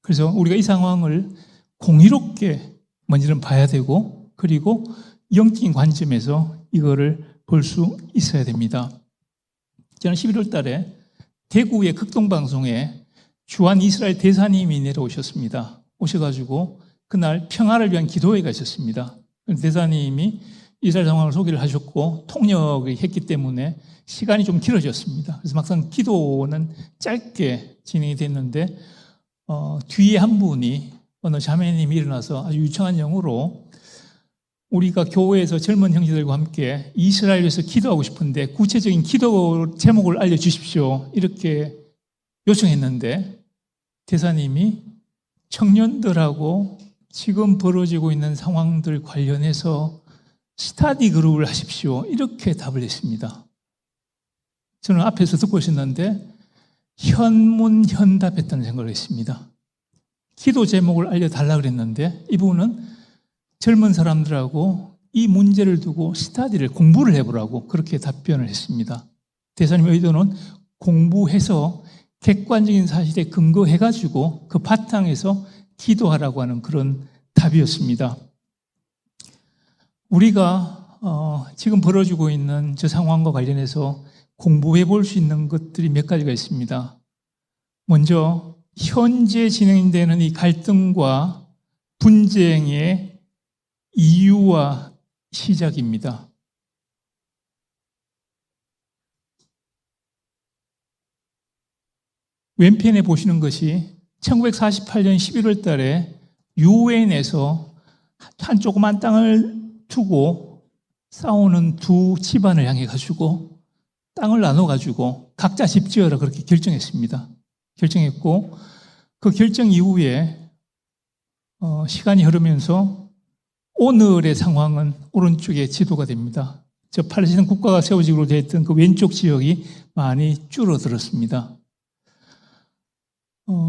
그래서 우리가 이 상황을 공의롭게 먼저는 봐야 되고 그리고 영적인 관점에서 이거를 볼 수 있어야 됩니다. 저는 11월 달에 대구의 극동방송에 주한 이스라엘 대사님이 내려오셨습니다. 오셔가지고 그날 평화를 위한 기도회가 있었습니다. 대사님이 이스라엘 상황을 소개를 하셨고 통역을 했기 때문에 시간이 좀 길어졌습니다. 그래서 막상 기도는 짧게 진행이 됐는데 뒤에 한 분이 어느 자매님이 일어나서 아주 유창한 영어로 우리가 교회에서 젊은 형제들과 함께 이스라엘을 위해서 기도하고 싶은데 구체적인 기도 제목을 알려주십시오. 이렇게 요청했는데 대사님이 청년들하고 지금 벌어지고 있는 상황들 관련해서 스터디 그룹을 하십시오. 이렇게 답을 했습니다. 저는 앞에서 듣고 있었는데 현문현답했다는 생각을 했습니다. 기도 제목을 알려달라고 그랬는데 이분은 젊은 사람들하고 이 문제를 두고 스터디를 공부를 해보라고 그렇게 답변을 했습니다. 대사님의 의도는 공부해서 객관적인 사실에 근거해가지고 그 바탕에서 기도하라고 하는 그런 답이었습니다. 우리가 지금 벌어지고 있는 저 상황과 관련해서 공부해 볼 수 있는 것들이 몇 가지가 있습니다. 먼저 현재 진행되는 이 갈등과 분쟁의 이유와 시작입니다. 왼편에 보시는 것이 1948년 11월 달에 유엔에서 한 조그만 땅을 두고 싸우는 두 집안을 향해 가지고 땅을 나눠 가지고 각자 집 지어라 그렇게 결정했습니다. 결정했고 그 결정 이후에 시간이 흐르면서 오늘의 상황은 오른쪽에 지도가 됩니다. 저 팔레스타인 국가가 세워지기로 됐던 그 왼쪽 지역이 많이 줄어들었습니다.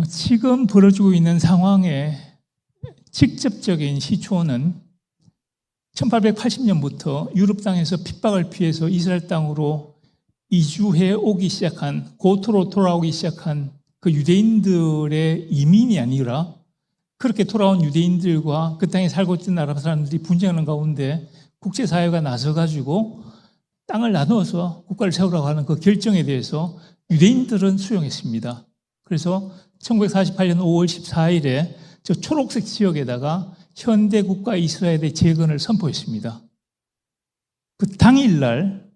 지금 벌어지고 있는 상황의 직접적인 시초는 1880년부터 유럽 땅에서 핍박을 피해서 이스라엘 땅으로 이주해 오기 시작한, 고토로 돌아오기 시작한 그 유대인들의 이민이 아니라 그렇게 돌아온 유대인들과 그 땅에 살고 있던 아랍 사람들이 분쟁하는 가운데 국제사회가 나서가지고 땅을 나누어서 국가를 세우라고 하는 그 결정에 대해서 유대인들은 수용했습니다. 그래서 1948년 5월 14일에 저 초록색 지역에다가 현대 국가 이스라엘의 재건을 선포했습니다. 그 당일날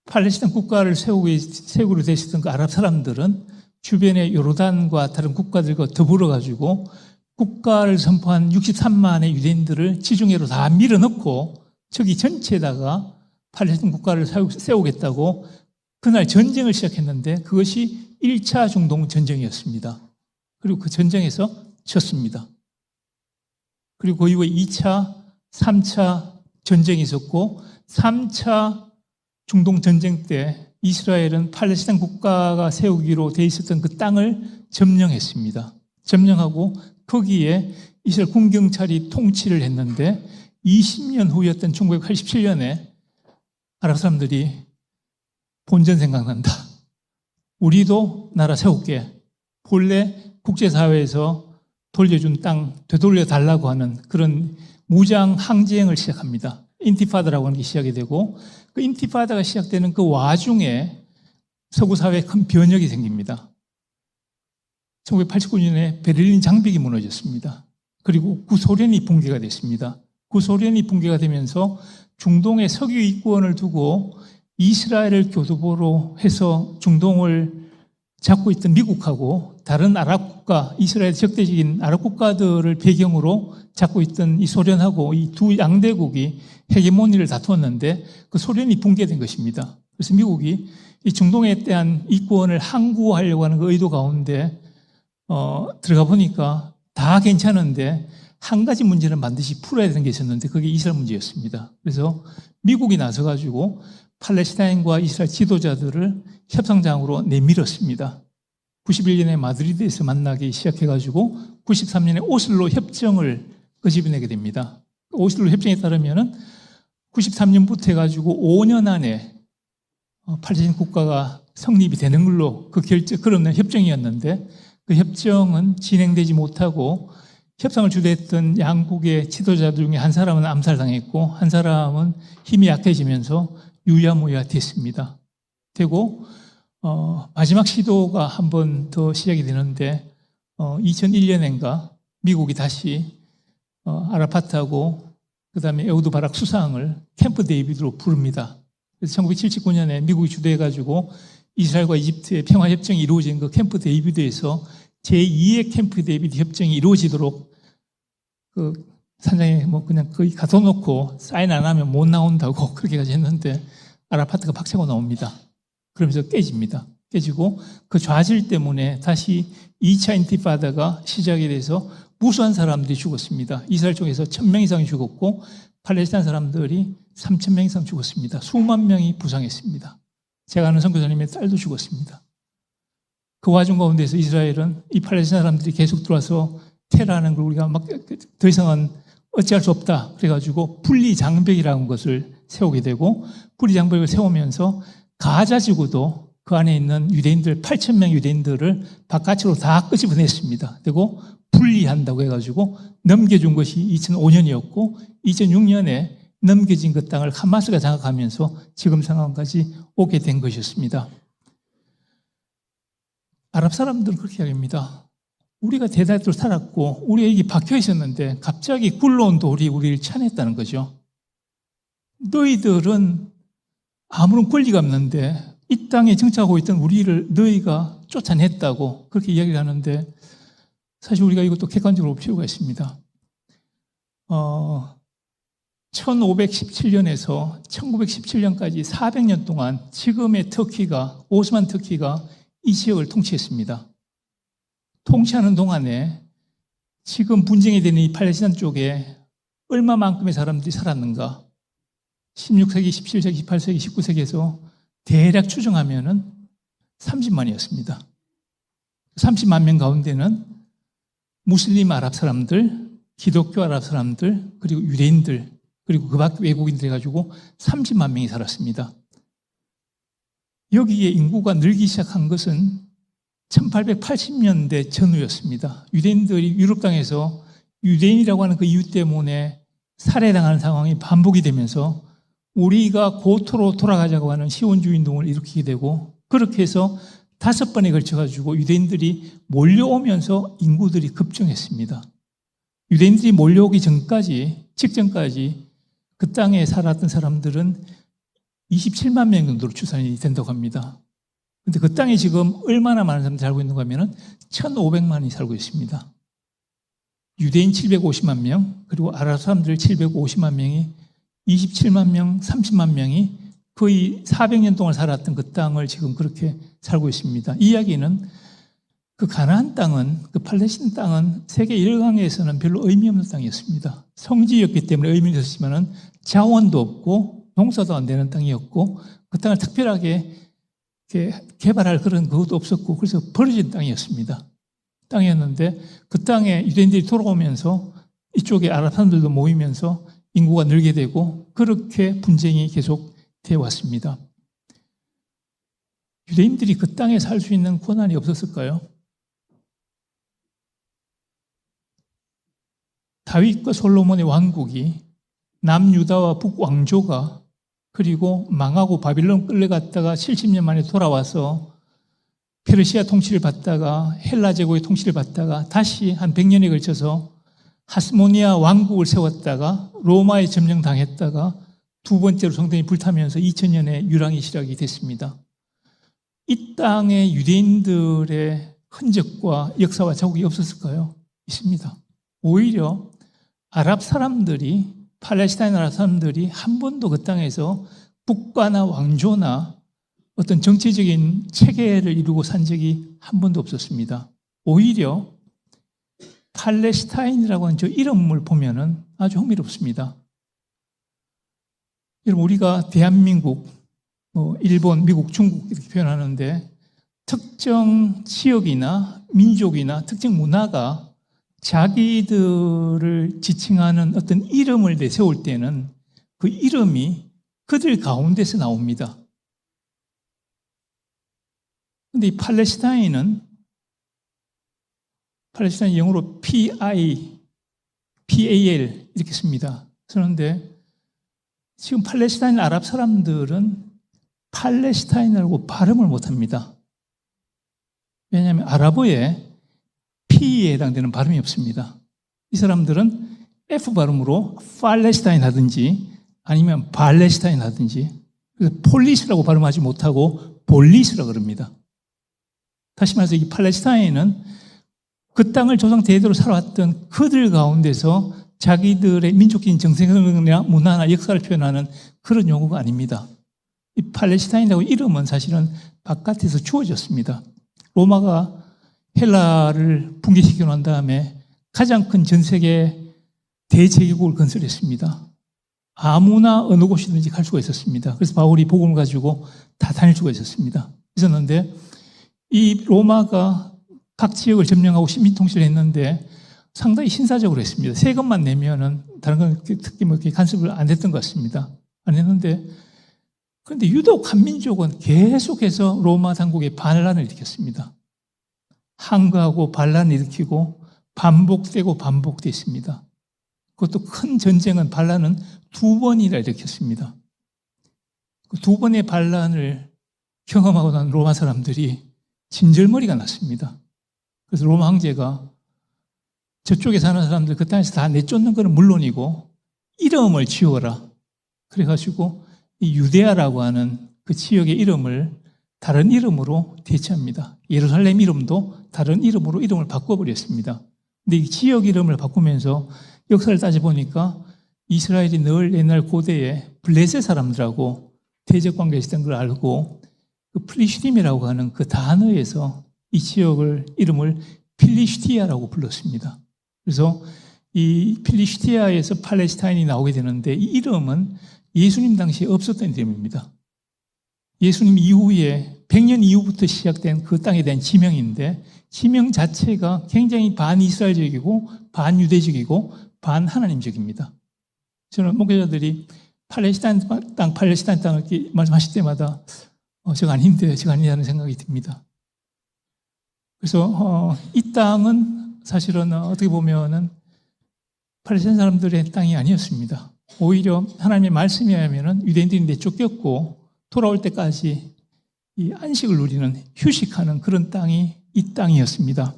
팔레스타인 국가를 세우기로 되었던 그 아랍 사람들은 주변의 요르단과 다른 국가들과 더불어 가지고 국가를 선포한 63만의 유대인들을 지중해로 다 밀어넣고 저기 전체에다가 팔레스타인 국가를 세우겠다고 그날 전쟁을 시작했는데 그것이 1차 중동 전쟁이었습니다. 그리고 그 전쟁에서 졌습니다. 그리고 그 이후에 2차, 3차 전쟁이 있었고 3차 중동 전쟁 때 이스라엘은 팔레스타인 국가가 세우기로 돼 있었던 그 땅을 점령했습니다. 점령하고 거기에 이스라엘 군경찰이 통치를 했는데 20년 후였던 1987년에 아랍 사람들이 본전 생각난다. 우리도 나라 세울게. 본래 국제사회에서 돌려준 땅 되돌려 달라고 하는 그런 무장 항쟁을 시작합니다. 인티파다라고 하는 게 시작이 되고 그 인티파다가 시작되는 그 와중에 서구 사회에 큰 변혁이 생깁니다. 1989년에 베를린 장벽이 무너졌습니다. 그리고 구소련이 붕괴가 됐습니다. 구소련이 붕괴가 되면서 중동의 석유 이권을 두고 이스라엘을 교두보로 해서 중동을 잡고 있던 미국하고 다른 아랍 국가, 이스라엘 적대적인 아랍 국가들을 배경으로 잡고 있던 이 소련하고 이 두 양대국이 헤게모니를 다투었는데 그 소련이 붕괴된 것입니다. 그래서 미국이 이 중동에 대한 이권을 항구하려고 하는 그 의도 가운데 들어가 보니까 다 괜찮은데 한 가지 문제는 반드시 풀어야 되는 게 있었는데 그게 이스라엘 문제였습니다. 그래서 미국이 나서가지고 팔레스타인과 이스라엘 지도자들을 협상장으로 내밀었습니다. 91년에 마드리드에서 만나기 시작해가지고 93년에 오슬로 협정을 끄집어내게 됩니다. 오슬로 협정에 따르면은 93년부터 해가지고 5년 안에 팔레스타인 국가가 성립이 되는 걸로 그런 협정이었는데 그 협정은 진행되지 못하고 협상을 주도했던 양국의 지도자들 중에 한 사람은 암살당했고 한 사람은 힘이 약해지면서 유야무야 됐습니다. 되고 마지막 시도가 한 번 더 시작이 되는데 2001년인가 미국이 다시 아라파트하고 그다음에 에우드 바락 수상을 캠프 데이비드로 부릅니다. 그래서 1979년에 미국이 주도해가지고 이스라엘과 이집트의 평화협정이 이루어진 그 캠프 데이비드에서 제2의 캠프 데이비드 협정이 이루어지도록 그 산장에 뭐 그냥 거의 가둬놓고 사인 안 하면 못 나온다고 그렇게까지 했는데 아라파트가 박차고 나옵니다. 그러면서 깨집니다. 깨지고 그 좌절 때문에 다시 2차 인티파다가 시작이 돼서 무수한 사람들이 죽었습니다. 이스라엘 쪽에서 1000명 이상이 죽었고 팔레스타인 사람들이 3000명 이상 죽었습니다. 수만 명이 부상했습니다. 제가 아는 선교사님의 딸도 죽었습니다. 그 와중 가운데서 이스라엘은 이 팔레스타인 사람들이 계속 들어와서 테러하는 걸 우리가 막 더 이상은 어찌할 수 없다. 그래가지고 분리장벽이라는 것을 세우게 되고 분리장벽을 세우면서 가자 지구도 그 안에 있는 유대인들 8,000명 유대인들을 바깥으로 다 끄집어냈습니다. 그리고 분리한다고 해가지고 넘겨준 것이 2005년이었고 2006년에 넘겨진 그 땅을 하마스가 장악하면서 지금 상황까지 오게 된 것이었습니다. 아랍 사람들은 그렇게 이야기합니다. 우리가 대다수로 살았고 우리에게 박혀 있었는데 갑자기 굴러온 돌이 우리를 쳐냈다는 거죠. 너희들은 아무런 권리가 없는데 이 땅에 정착하고 있던 우리를 너희가 쫓아냈다고 그렇게 이야기를 하는데, 사실 우리가 이것도 객관적으로 볼 필요가 있습니다. 1517년에서 1917년까지 400년 동안 지금의 터키가, 오스만 터키가 이 지역을 통치했습니다. 통치하는 동안에 지금 분쟁이 되는 이 팔레스타인 쪽에 얼마만큼의 사람들이 살았는가? 16세기, 17세기, 18세기, 19세기에서 대략 추정하면은 30만이었습니다. 30만 명 가운데는 무슬림 아랍 사람들, 기독교 아랍 사람들, 그리고 유대인들, 그리고 그 밖 외국인들 해가지고 30만 명이 살았습니다. 여기에 인구가 늘기 시작한 것은 1880년대 전후였습니다. 유대인들이 유럽 땅에서 유대인이라고 하는 그 이유 때문에 살해당하는 상황이 반복이 되면서 우리가 고토로 돌아가자고 하는 시온주의 운동을 일으키게 되고, 그렇게 해서 5번에 걸쳐가지고 유대인들이 몰려오면서 인구들이 급증했습니다. 유대인들이 몰려오기 직전까지 그 땅에 살았던 사람들은 27만 명 정도로 추산이 된다고 합니다. 그런데 그 땅에 지금 얼마나 많은 사람들이 살고 있는가 하면 1,500만이 살고 있습니다. 유대인 750만 명, 그리고 아랍 사람들 750만 명이 27만 명, 30만 명이 거의 400년 동안 살았던 그 땅을 지금 그렇게 살고 있습니다. 이 이야기는 그 가나안 땅은, 그 팔레스타인 땅은 세계 일강에서는 별로 의미 없는 땅이었습니다. 성지였기 때문에 의미는 있었지만 자원도 없고 농사도 안 되는 땅이었고, 그 땅을 특별하게 개발할 그런 그것도 없었고, 그래서 버려진 땅이었습니다. 땅이었는데 그 땅에 유대인들이 돌아오면서 이쪽에 아랍 사람들도 모이면서 인구가 늘게 되고, 그렇게 분쟁이 계속 되어 왔습니다. 유대인들이 그 땅에 살 수 있는 권한이 없었을까요? 다윗과 솔로몬의 왕국이 남유다와 북왕조가 그리고 망하고 바빌론 끌려갔다가 70년 만에 돌아와서 페르시아 통치를 받다가 헬라 제국의 통치를 받다가 다시 한 100년에 걸쳐서 하스모니아 왕국을 세웠다가 로마에 점령당했다가 두 번째로 성전이 불타면서 2000년에 유랑이 시작이 됐습니다. 이 땅에 유대인들의 흔적과 역사와 자국이 없었을까요? 있습니다. 오히려 아랍 사람들이, 팔레스타인 아랍 사람들이 한 번도 그 땅에서 국가나 왕조나 어떤 정치적인 체계를 이루고 산 적이 한 번도 없었습니다. 오히려 팔레스타인이라고 하는 저 이름을 보면은 아주 흥미롭습니다. 여러분, 우리가 대한민국, 일본, 미국, 중국 이렇게 표현하는데, 특정 지역이나 민족이나 특정 문화가 자기들을 지칭하는 어떤 이름을 내세울 때는 그 이름이 그들 가운데서 나옵니다. 그런데 이 팔레스타인은 영어로 PAL 이렇게 씁니다. 그런데 지금 팔레스타인 아랍 사람들은 팔레스타인이라고 발음을 못합니다. 왜냐하면 아랍어에 P에 해당되는 발음이 없습니다. 이 사람들은 F 발음으로 팔레스타인 하든지 아니면 발레스타인 하든지, 그래서 폴리스라고 발음하지 못하고 볼리스라고 그럽니다. 다시 말해서 이 팔레스타인은 그 땅을 조상 대대로 살아왔던 그들 가운데서 자기들의 민족적인 정체성이나 문화나 역사를 표현하는 그런 용어가 아닙니다. 이 팔레스타인이라고 이름은 사실은 바깥에서 주어졌습니다. 로마가 헬라를 붕괴시키고 난 다음에 가장 큰 전 세계 대제국을 건설했습니다. 아무나 어느 곳이든지 갈 수가 있었습니다. 그래서 바울이 복음을 가지고 다 다닐 수가 있었는데, 이 로마가 각 지역을 점령하고 시민 통치를 했는데 상당히 신사적으로 했습니다. 세금만 내면은 다른 건 특히 이렇게 간섭을 안 했던 것 같습니다. 안 했는데, 그런데 유독 한민족은 계속해서 로마 당국에 반란을 일으켰습니다. 항거하고 반란을 일으키고 반복되고 반복됐습니다. 그것도 큰 전쟁은 반란은 2번이나 일으켰습니다. 그 2번의 반란을 경험하고 난 로마 사람들이 진절머리가 났습니다. 그래서 로마 황제가 저쪽에 사는 사람들 그 땅에서 다 내쫓는 건 물론이고 이름을 지어라. 그래가지고 이 유데아라고 하는 그 지역의 이름을 다른 이름으로 대체합니다. 예루살렘 이름도 다른 이름으로 이름을 바꿔버렸습니다. 근데 이 지역 이름을 바꾸면서 역사를 따져보니까 이스라엘이 늘 옛날 고대에 블레셋 사람들하고 대적 관계에 있었던 걸 알고 그 플리슈팀이라고 하는 그 단어에서 이 지역을 이름을 필리슈티아라고 불렀습니다. 그래서 이 필리슈티아에서 팔레스타인이 나오게 되는데 이 이름은 예수님 당시에 없었던 이름입니다. 예수님 이후에 100년 이후부터 시작된 그 땅에 대한 지명인데 지명 자체가 굉장히 반이스라엘적이고 반유대적이고 반하나님적입니다. 저는 목회자들이 팔레스타인 땅을 이렇게 말씀하실 때마다 저거 아닌데 저거 아니냐는 생각이 듭니다. 그래서 이 땅은 사실은 어떻게 보면은 팔레스타인 사람들의 땅이 아니었습니다. 오히려 하나님의 말씀에 하면은 유대인들이 내쫓겼고 돌아올 때까지 이 안식을 누리는 휴식하는 그런 땅이 이 땅이었습니다.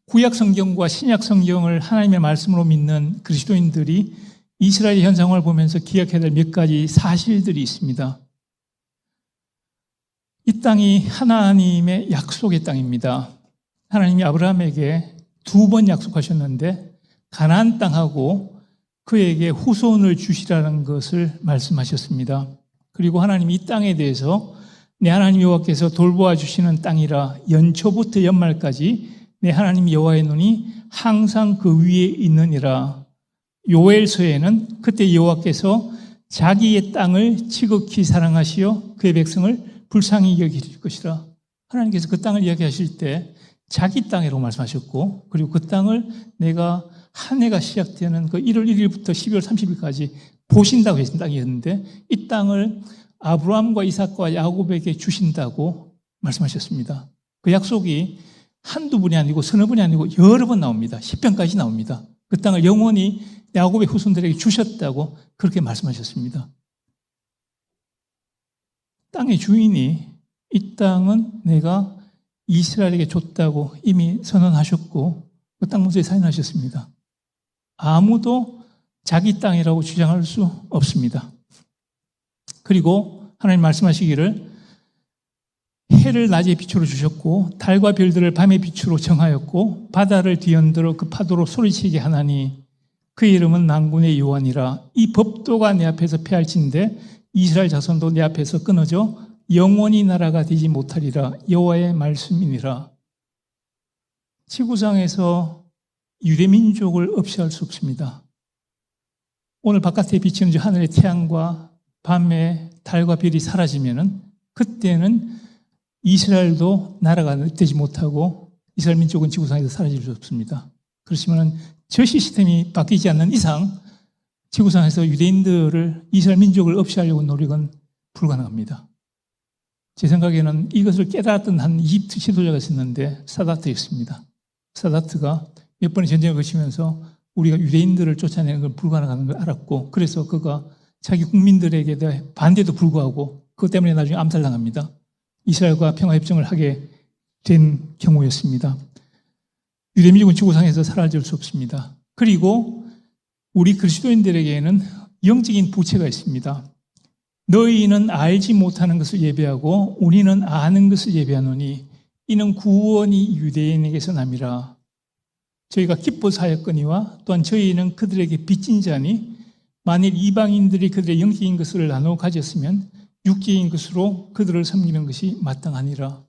구약 성경과 신약 성경을 하나님의 말씀으로 믿는 그리스도인들이 이스라엘의 현 상황을 보면서 기억해야 될 몇 가지 사실들이 있습니다. 이 땅이 하나님의 약속의 땅입니다. 하나님이 아브라함에게 2번 약속하셨는데 가나안 땅하고 그에게 후손을 주시라는 것을 말씀하셨습니다. 그리고 하나님이 이 땅에 대해서 내 하나님 여호와께서 돌보아 주시는 땅이라 연초부터 연말까지 내 하나님 여호와의 눈이 항상 그 위에 있느니라. 요엘서에는 그때 여호와께서 자기의 땅을 지극히 사랑하시어 그의 백성을 불쌍히 여길 것이라. 하나님께서 그 땅을 이야기하실 때 자기 땅이라고 말씀하셨고 그리고 그 땅을 내가 한 해가 시작되는 그 1월 1일부터 12월 30일까지 보신다고 했던 땅이었는데 이 땅을 아브라함과 이삭과 야곱에게 주신다고 말씀하셨습니다. 그 약속이 한두 분이 아니고 서너 분이 아니고 여러 번 나옵니다. 10편까지 나옵니다. 그 땅을 영원히 야곱의 후손들에게 주셨다고 그렇게 말씀하셨습니다. 땅의 주인이 이 땅은 내가 이스라엘에게 줬다고 이미 선언하셨고 그 땅 문서에 사인하셨습니다. 아무도 자기 땅이라고 주장할 수 없습니다. 그리고 하나님 말씀하시기를 해를 낮의 빛으로 주셨고 달과 별들을 밤의 빛으로 정하였고 바다를 뒤흔들어 그 파도로 소리치게 하나니 그의 이름은 만군의 여호와니라. 이 법도가 내 앞에서 폐할진대 이스라엘 자손도 내 앞에서 끊어져 영원히 나라가 되지 못하리라. 여호와의 말씀이니라. 지구상에서 유대민족을 없이 할 수 없습니다. 오늘 바깥에 비치는 하늘의 태양과 밤에 달과 별이 사라지면은 그때는 이스라엘도 나라가 되지 못하고 이스라엘 민족은 지구상에서 사라질 수 없습니다. 그렇지만 저 시스템이 바뀌지 않는 이상 지구상에서 유대인들을 이스라엘 민족을 없이 하려고 노력은 불가능합니다. 제 생각에는 이것을 깨달았던 한 이집트 지도자가 있었는데 사다트였습니다. 사다트가 몇 번의 전쟁을 거치면서 우리가 유대인들을 쫓아내는 걸 불가능한 걸 알았고 그래서 그가 자기 국민들에게 대해 반대도 불구하고 그것 때문에 나중에 암살당합니다. 이스라엘과 평화협정을 하게 된 경우였습니다. 유대민족은 지구상에서 사라질 수 없습니다. 그리고 우리 그리스도인들에게는 영적인 부채가 있습니다. 너희는 알지 못하는 것을 예배하고 우리는 아는 것을 예배하노니 이는 구원이 유대인에게서 남이라. 저희가 기뻐사였거니와 또한 저희는 그들에게 빚진 자니 만일 이방인들이 그들의 영적인 것을 나누어 가졌으면 육적인 것으로 그들을 섬기는 것이 마땅하니라.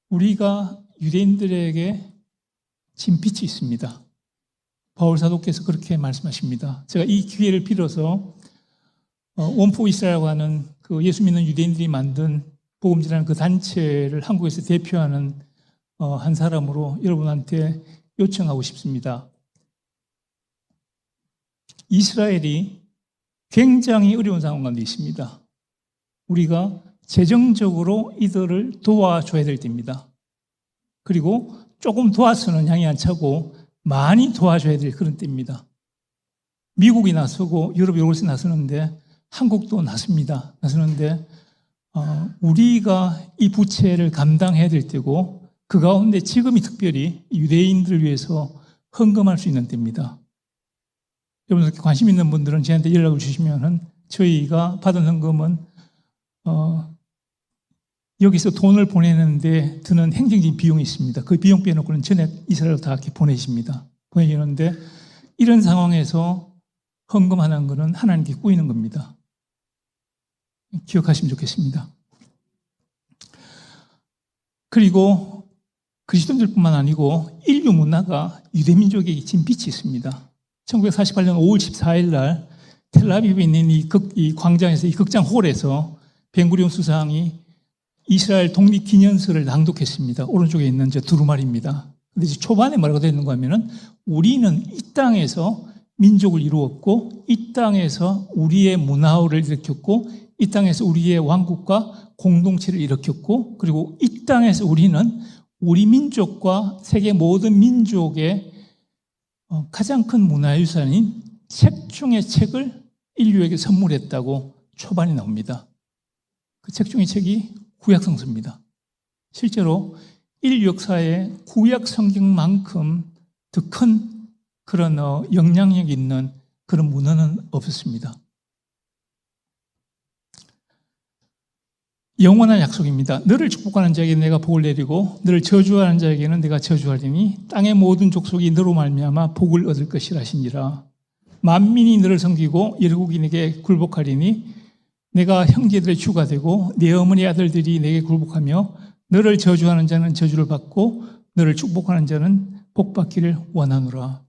우리가 유대인들에게 진 빚이 있습니다. 바울 사도께서 그렇게 말씀하십니다. 제가 이 기회를 빌어서 원포 이스라엘이라고 하는 그 예수 믿는 유대인들이 만든 복음지라는 그 단체를 한국에서 대표하는 한 사람으로 여러분한테 요청하고 싶습니다. 이스라엘이 굉장히 어려운 상황 가운데 있습니다. 우리가 재정적으로 이들을 도와줘야 될 때입니다. 그리고 조금 도와서는 양이 안 차고 많이 도와줘야 될 그런 때입니다. 미국이 나서고 유럽 이곳에 나서는데 한국도 나서는데 우리가 이 부채를 감당해야 될 때고 그 가운데 지금이 특별히 유대인들을 위해서 헌금할 수 있는 때입니다. 여러분 관심 있는 분들은 저한테 연락을 주시면은 저희가 받은 헌금은 여기서 돈을 보내는데 드는 행정적인 비용이 있습니다. 그 비용 빼놓고는 전액 이스라엘로 다 이렇게 보내십니다. 보내지는데 이런 상황에서 헌금하는 것은 하나님께 꾸이는 겁니다. 기억하시면 좋겠습니다. 그리고 그리스도인들뿐만 아니고 인류 문화가 유대민족에게 진 빛이 있습니다. 1948년 5월 14일 날 텔아비브에 있는 이 광장에서, 이 극장 홀에서 벤구리온 수상이 이스라엘 독립기념서를 낭독했습니다. 오른쪽에 있는 저 두루마리입니다. 근데 초반에 뭐라고 되어 있는가 하면은 우리는 이 땅에서 민족을 이루었고, 이 땅에서 우리의 문화를 일으켰고, 이 땅에서 우리의 왕국과 공동체를 일으켰고, 그리고 이 땅에서 우리는 우리 민족과 세계 모든 민족의 가장 큰 문화유산인 책 중의 책을 인류에게 선물했다고 초반에 나옵니다. 그 책 중의 책이 구약성서입니다. 실제로 인류 역사에 구약 성경만큼 더 큰 그런 영향력 있는 그런 문화는 없었습니다. 영원한 약속입니다. 너를 축복하는 자에게 내가 복을 내리고 너를 저주하는 자에게는 내가 저주하리니 땅의 모든 족속이 너로 말미암아 복을 얻을 것이라 하시니라. 만민이 너를 섬기고 열국인에게 굴복하리니 내가 형제들의 주가 되고 네 어머니 아들들이 내게 굴복하며 너를 저주하는 자는 저주를 받고 너를 축복하는 자는 복받기를 원하노라.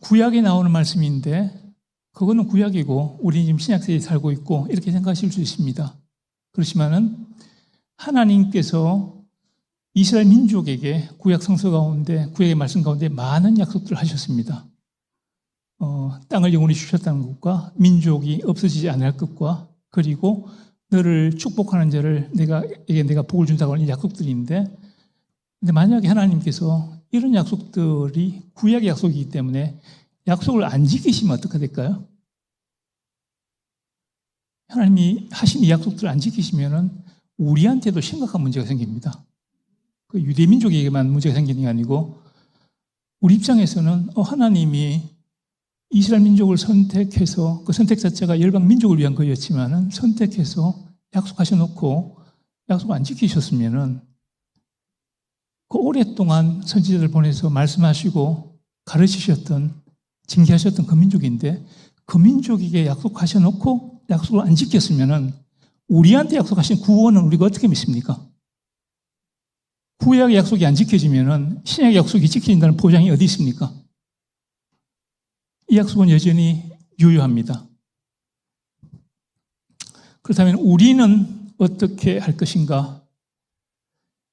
구약에 나오는 말씀인데 그거는 구약이고 우리는 지금 신약세대에 살고 있고 이렇게 생각하실 수 있습니다. 그렇지만은 하나님께서 이스라엘 민족에게 구약 성서 가운데, 구약의 말씀 가운데 많은 약속들을 하셨습니다. 땅을 영원히 주셨다는 것과 민족이 없어지지 않을 것과 그리고 너를 축복하는 자를 내가 복을 준다고 하는 약속들인데, 근데 만약에 하나님께서 이런 약속들이 구약의 약속이기 때문에 약속을 안 지키시면 어떻게 될까요? 하나님이 하신 이 약속들을 안 지키시면은 우리한테도 심각한 문제가 생깁니다. 그 유대민족에게만 문제가 생기는 게 아니고 우리 입장에서는 하나님이 이스라엘 민족을 선택해서 그 선택 자체가 열방 민족을 위한 거였지만은 선택해서 약속하셔놓고 약속 안 지키셨으면은 그 오랫동안 선지자들 보내서 말씀하시고 가르치셨던 징계하셨던 그 민족인데 그 민족에게 약속하셔놓고 약속을 안 지켰으면은 우리한테 약속하신 구원은 우리가 어떻게 믿습니까? 구약의 약속이 안 지켜지면은 신약의 약속이 지켜진다는 보장이 어디 있습니까? 이 약속은 여전히 유효합니다. 그렇다면 우리는 어떻게 할 것인가?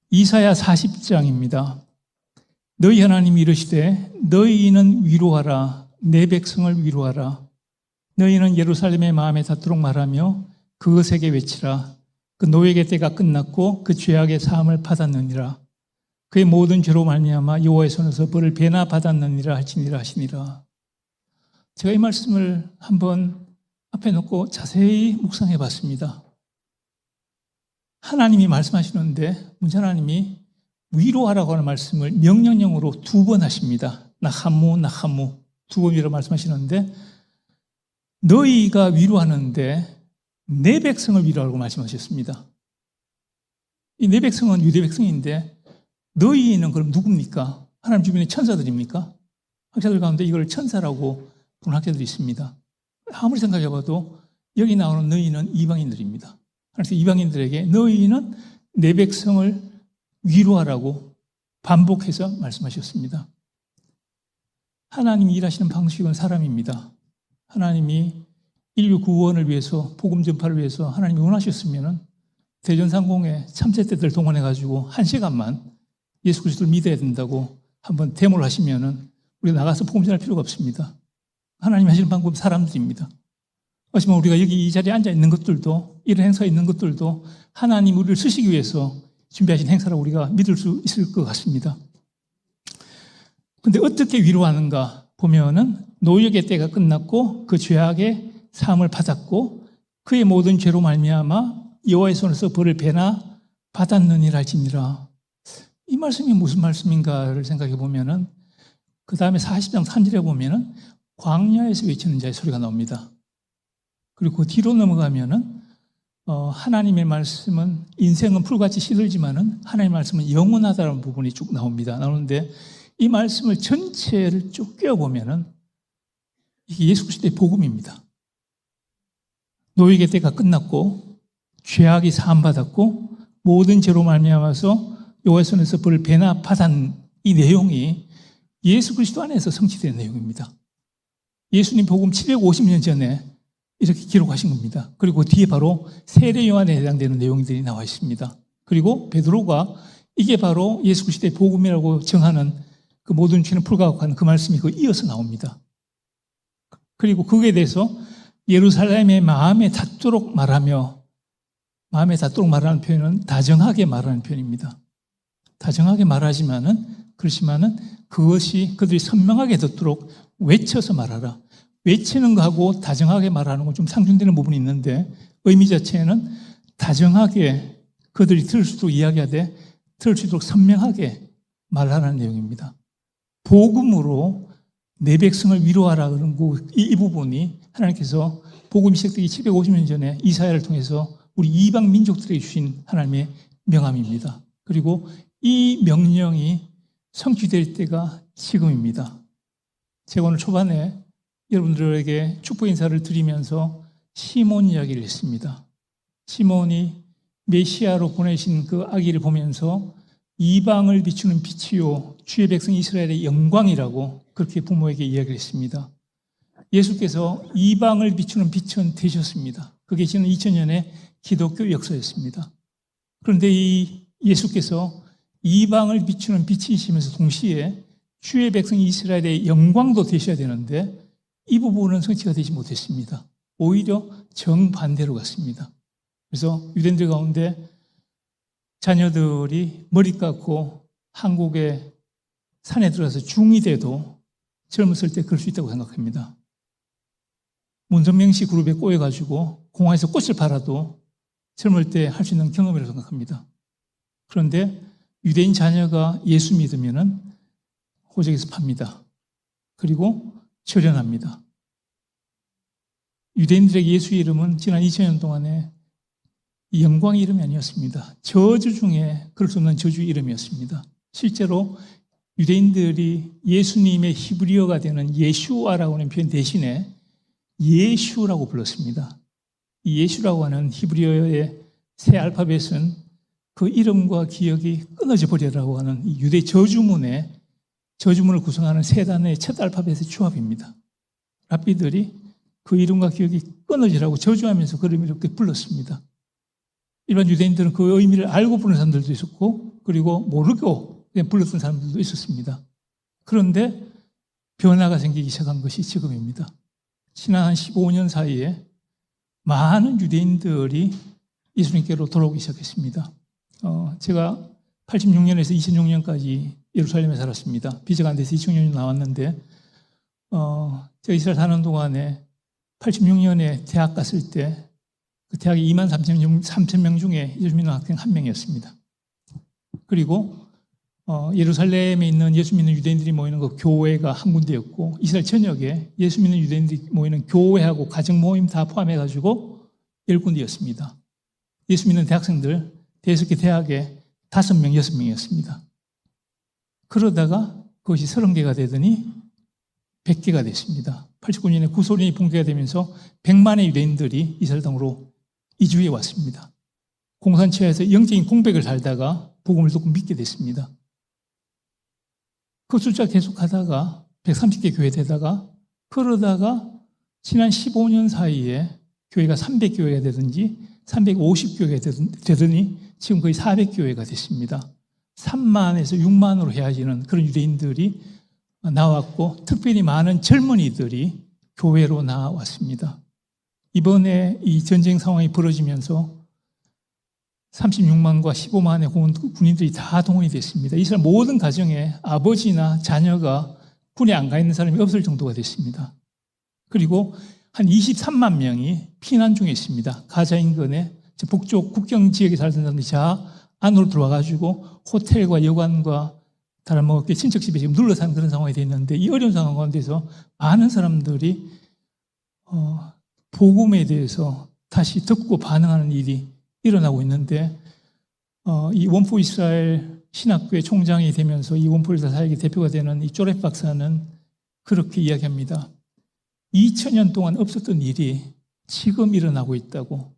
이사야 40장입니다. 너희 하나님이 이르시되 너희는 위로하라. 내 백성을 위로하라. 너희는 예루살렘의 마음에 닿도록 말하며 그것에게 외치라. 그 노예의 때가 끝났고 그 죄악의 사함을 받았느니라. 그의 모든 죄로 말미암아 여호와의 손에서 벌을 배나 받았느니라 할지니라 하시니라. 제가 이 말씀을 한번 앞에 놓고 자세히 묵상해 봤습니다. 하나님이 말씀하시는데 문제 하나님이 위로하라고 하는 말씀을 명령형으로 2번 하십니다. 나하무 나하무 2번 위로 말씀하시는데 너희가 위로하는데 내 백성을 위로하라고 말씀하셨습니다. 이 내 백성은 유대 백성인데 너희는 그럼 누굽니까? 하나님 주변의 천사들입니까? 학자들 가운데 이걸 천사라고 보는 학자들이 있습니다. 아무리 생각해봐도 여기 나오는 너희는 이방인들입니다. 그래서 이방인들에게 너희는 내 백성을 위로하라고 반복해서 말씀하셨습니다. 하나님이 일하시는 방식은 사람입니다. 하나님이 인류 구원을 위해서 복음 전파를 위해서 하나님이 원하셨으면 대전상공에 참새떼들 동원해가지고 1시간만 예수 그리스도를 믿어야 된다고 한번 데모를 하시면은 우리가 나가서 복음 전할 필요가 없습니다. 하나님이 하시는 방법은 사람들입니다. 하지만 우리가 여기 이 자리에 앉아 있는 것들도 이런 행사에 있는 것들도 하나님 우리를 쓰시기 위해서 준비하신 행사라고 우리가 믿을 수 있을 것 같습니다. 그런데 어떻게 위로하는가 보면은 노역의 때가 끝났고 그 죄악의 사함을 받았고 그의 모든 죄로 말미암아 여호와의 손에서 벌을 배나 받았느니라 할지니라. 이 말씀이 무슨 말씀인가를 생각해 보면은 그 다음에 40장 3절에 보면은 광야에서 외치는 자의 소리가 나옵니다. 그리고 그 뒤로 넘어가면은 하나님의 말씀은 인생은 풀같이 시들지만은 하나님의 말씀은 영원하다는 부분이 쭉 나오는데 이 말씀을 전체를 쭉 꿰어보면은 이게 예수 그리스도의 복음입니다. 노예의 때가 끝났고 죄악이 사함받았고 모든 죄로 말미암아서 여호와의 손에서 벌을 배나 받은 이 내용이 예수 그리스도 안에서 성취된 내용입니다. 예수님 복음 750년 전에 이렇게 기록하신 겁니다. 그리고 뒤에 바로 세례 요한에 해당되는 내용들이 나와 있습니다. 그리고 베드로가 이게 바로 예수 그리스도의 복음이라고 정하는 그 모든 죄는 풀가고 하는 그 말씀이 이어서 나옵니다. 그리고 그거에 대해서 예루살렘의 마음에 닿도록 말하며, 마음에 닿도록 말하는 표현은 다정하게 말하는 표현입니다. 다정하게 말하지만은, 그렇지만은 그것이 그들이 선명하게 듣도록 외쳐서 말하라. 외치는 거하고 다정하게 말하는 건 좀 상충되는 부분이 있는데 의미 자체는 다정하게 그들이 들을 수 있도록 이야기하되 들을 수 있도록 선명하게 말하라는 내용입니다. 복음으로 내 백성을 위로하라 그런 이 부분이 하나님께서 복음이 시작되기 750년 전에 이사야를 통해서 우리 이방 민족들에게 주신 하나님의 명함입니다. 그리고 이 명령이 성취될 때가 지금입니다. 제가 오늘 초반에 여러분들에게 축복 인사를 드리면서 시몬 이야기를 했습니다. 시몬이 메시아로 보내신 그 아기를 보면서 이방을 비추는 빛이요 주의 백성 이스라엘의 영광이라고 그렇게 부모에게 이야기를 했습니다. 예수께서 이방을 비추는 빛은 되셨습니다. 그게 지난 2000년의 기독교 역사였습니다. 그런데 이 예수께서 이방을 비추는 빛이시면서 동시에 주의 백성 이스라엘의 영광도 되셔야 되는데 이 부분은 성취가 되지 못했습니다. 오히려 정반대로 갔습니다. 그래서 유대인들 가운데 자녀들이 머리 깎고 한국의 산에 들어가서 중이 돼도 젊었을 때 그럴 수 있다고 생각합니다. 문선명씨 그룹에 꼬여가지고 공항에서 꽃을 팔아도 젊을 때 할 수 있는 경험이라고 생각합니다. 그런데 유대인 자녀가 예수 믿으면은 호적에서 팝니다. 그리고 절연합니다. 유대인들에게 예수의 이름은 지난 2000년 동안에 영광의 이름이 아니었습니다. 저주 중에 그럴 수 없는 저주의 이름이었습니다. 실제로 유대인들이 예수님의 히브리어가 되는 예슈아라고 하는 표현 대신에 예슈라고 불렀습니다. 이 예슈라고 하는 히브리어의 새 알파벳은 그 이름과 기억이 끊어져 버리라고 하는 이 유대 저주문을 구성하는 세 단어의 첫 알파벳의 조합입니다. 랍비들이 그 이름과 기억이 끊어지라고 저주하면서 그 이름을 이렇게 불렀습니다. 일반 유대인들은 그 의미를 알고 부르는 사람들도 있었고 그리고 모르고 그냥 불렀던 사람들도 있었습니다. 그런데 변화가 생기기 시작한 것이 지금입니다. 지난 한 15년 사이에 많은 유대인들이 예수님께로 돌아오기 시작했습니다. 제가 86년에서 2006년까지 예루살렘에 살았습니다. 비자가 안 돼서 2006년 나왔는데 제가 이스라엘 사는 동안에 86년에 대학 갔을 때 그 대학에 23,000명 중에 예수 믿는 학생 한 명이었습니다. 그리고 예루살렘에 있는 예수 믿는 유대인들이 모이는 그 교회가 한 군데였고 이스라엘 전역에 예수 믿는 유대인들이 모이는 교회하고 가정 모임 다 포함해가지고 10군데였습니다. 예수 믿는 대학생들 대여섯 개 대학에 5명, 6명이었습니다. 그러다가 그것이 30개가 되더니 100개가 됐습니다. 89년에 구소련이 붕괴가 되면서 100만의 유대인들이 이스라엘 땅으로 이주해 왔습니다. 공산처에서 영적인 공백을 살다가 복음을 듣고 믿게 됐습니다. 그 숫자 계속하다가 130개 교회 되다가 그러다가 지난 15년 사이에 교회가 300교회가 되든지 350교회가 되더니 지금 거의 400교회가 됐습니다. 3만에서 6만으로 헤어지는 그런 유대인들이 나왔고 특별히 많은 젊은이들이 교회로 나왔습니다. 이번에 이 전쟁 상황이 벌어지면서 36만과 15만의 군인들이 다 동원이 됐습니다. 이스라엘 모든 가정에 아버지나 자녀가 군에 안 가 있는 사람이 없을 정도가 됐습니다. 그리고 한 23만 명이 피난 중에 있습니다. 가자 인근의 북쪽 국경 지역에 살던 사람들이 자 안으로 들어와가지고 호텔과 여관과 다른 친척 집에 지금 눌러 사는 그런 상황이 됐는데 이 어려운 상황 가운데서 많은 사람들이 복음에 대해서 다시 듣고 반응하는 일이 일어나고 있는데 이 원포 이스라엘 신학교의 총장이 되면서 이 원포 이스라엘 사역의 대표가 되는 이 조렛 박사는 그렇게 이야기합니다. 2000년 동안 없었던 일이 지금 일어나고 있다고.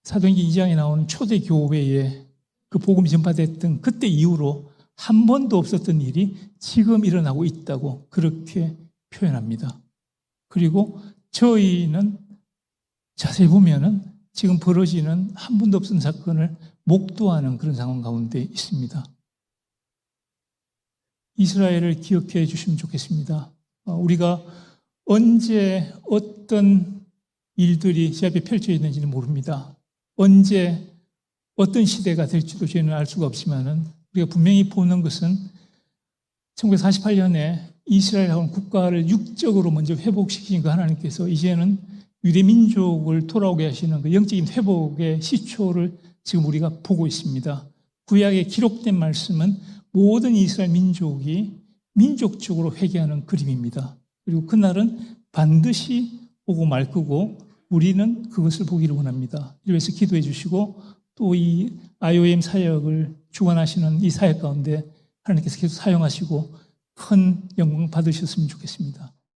사도행전 2장에 나오는 초대 교회에 그 복음이 전파됐던 그때 이후로 한 번도 없었던 일이 지금 일어나고 있다고 그렇게 표현합니다. 그리고 저희는 자세히 보면은 지금 벌어지는 한 번도 없던 사건을 목도하는 그런 상황 가운데 있습니다. 이스라엘을 기억해 주시면 좋겠습니다. 우리가 언제 어떤 일들이 제 앞에 펼쳐져 있는지는 모릅니다. 언제 어떤 시대가 될지도 저희는 알 수가 없지만은 우리가 분명히 보는 것은 1948년에 이스라엘하고는 국가를 육적으로 먼저 회복시킨 그 하나님께서 이제는 유대 민족을 돌아오게 하시는 그 영적인 회복의 시초를 지금 우리가 보고 있습니다. 구약에 기록된 말씀은 모든 이스라엘 민족이 민족적으로 회개하는 그림입니다. 그리고 그날은 반드시 오고 말 거고 우리는 그것을 보기를 원합니다. 이래서 기도해 주시고 또 이 IOM 사역을 주관하시는 이 사역 가운데 하나님께서 계속 사용하시고 큰 영광 받으셨으면 좋겠습니다.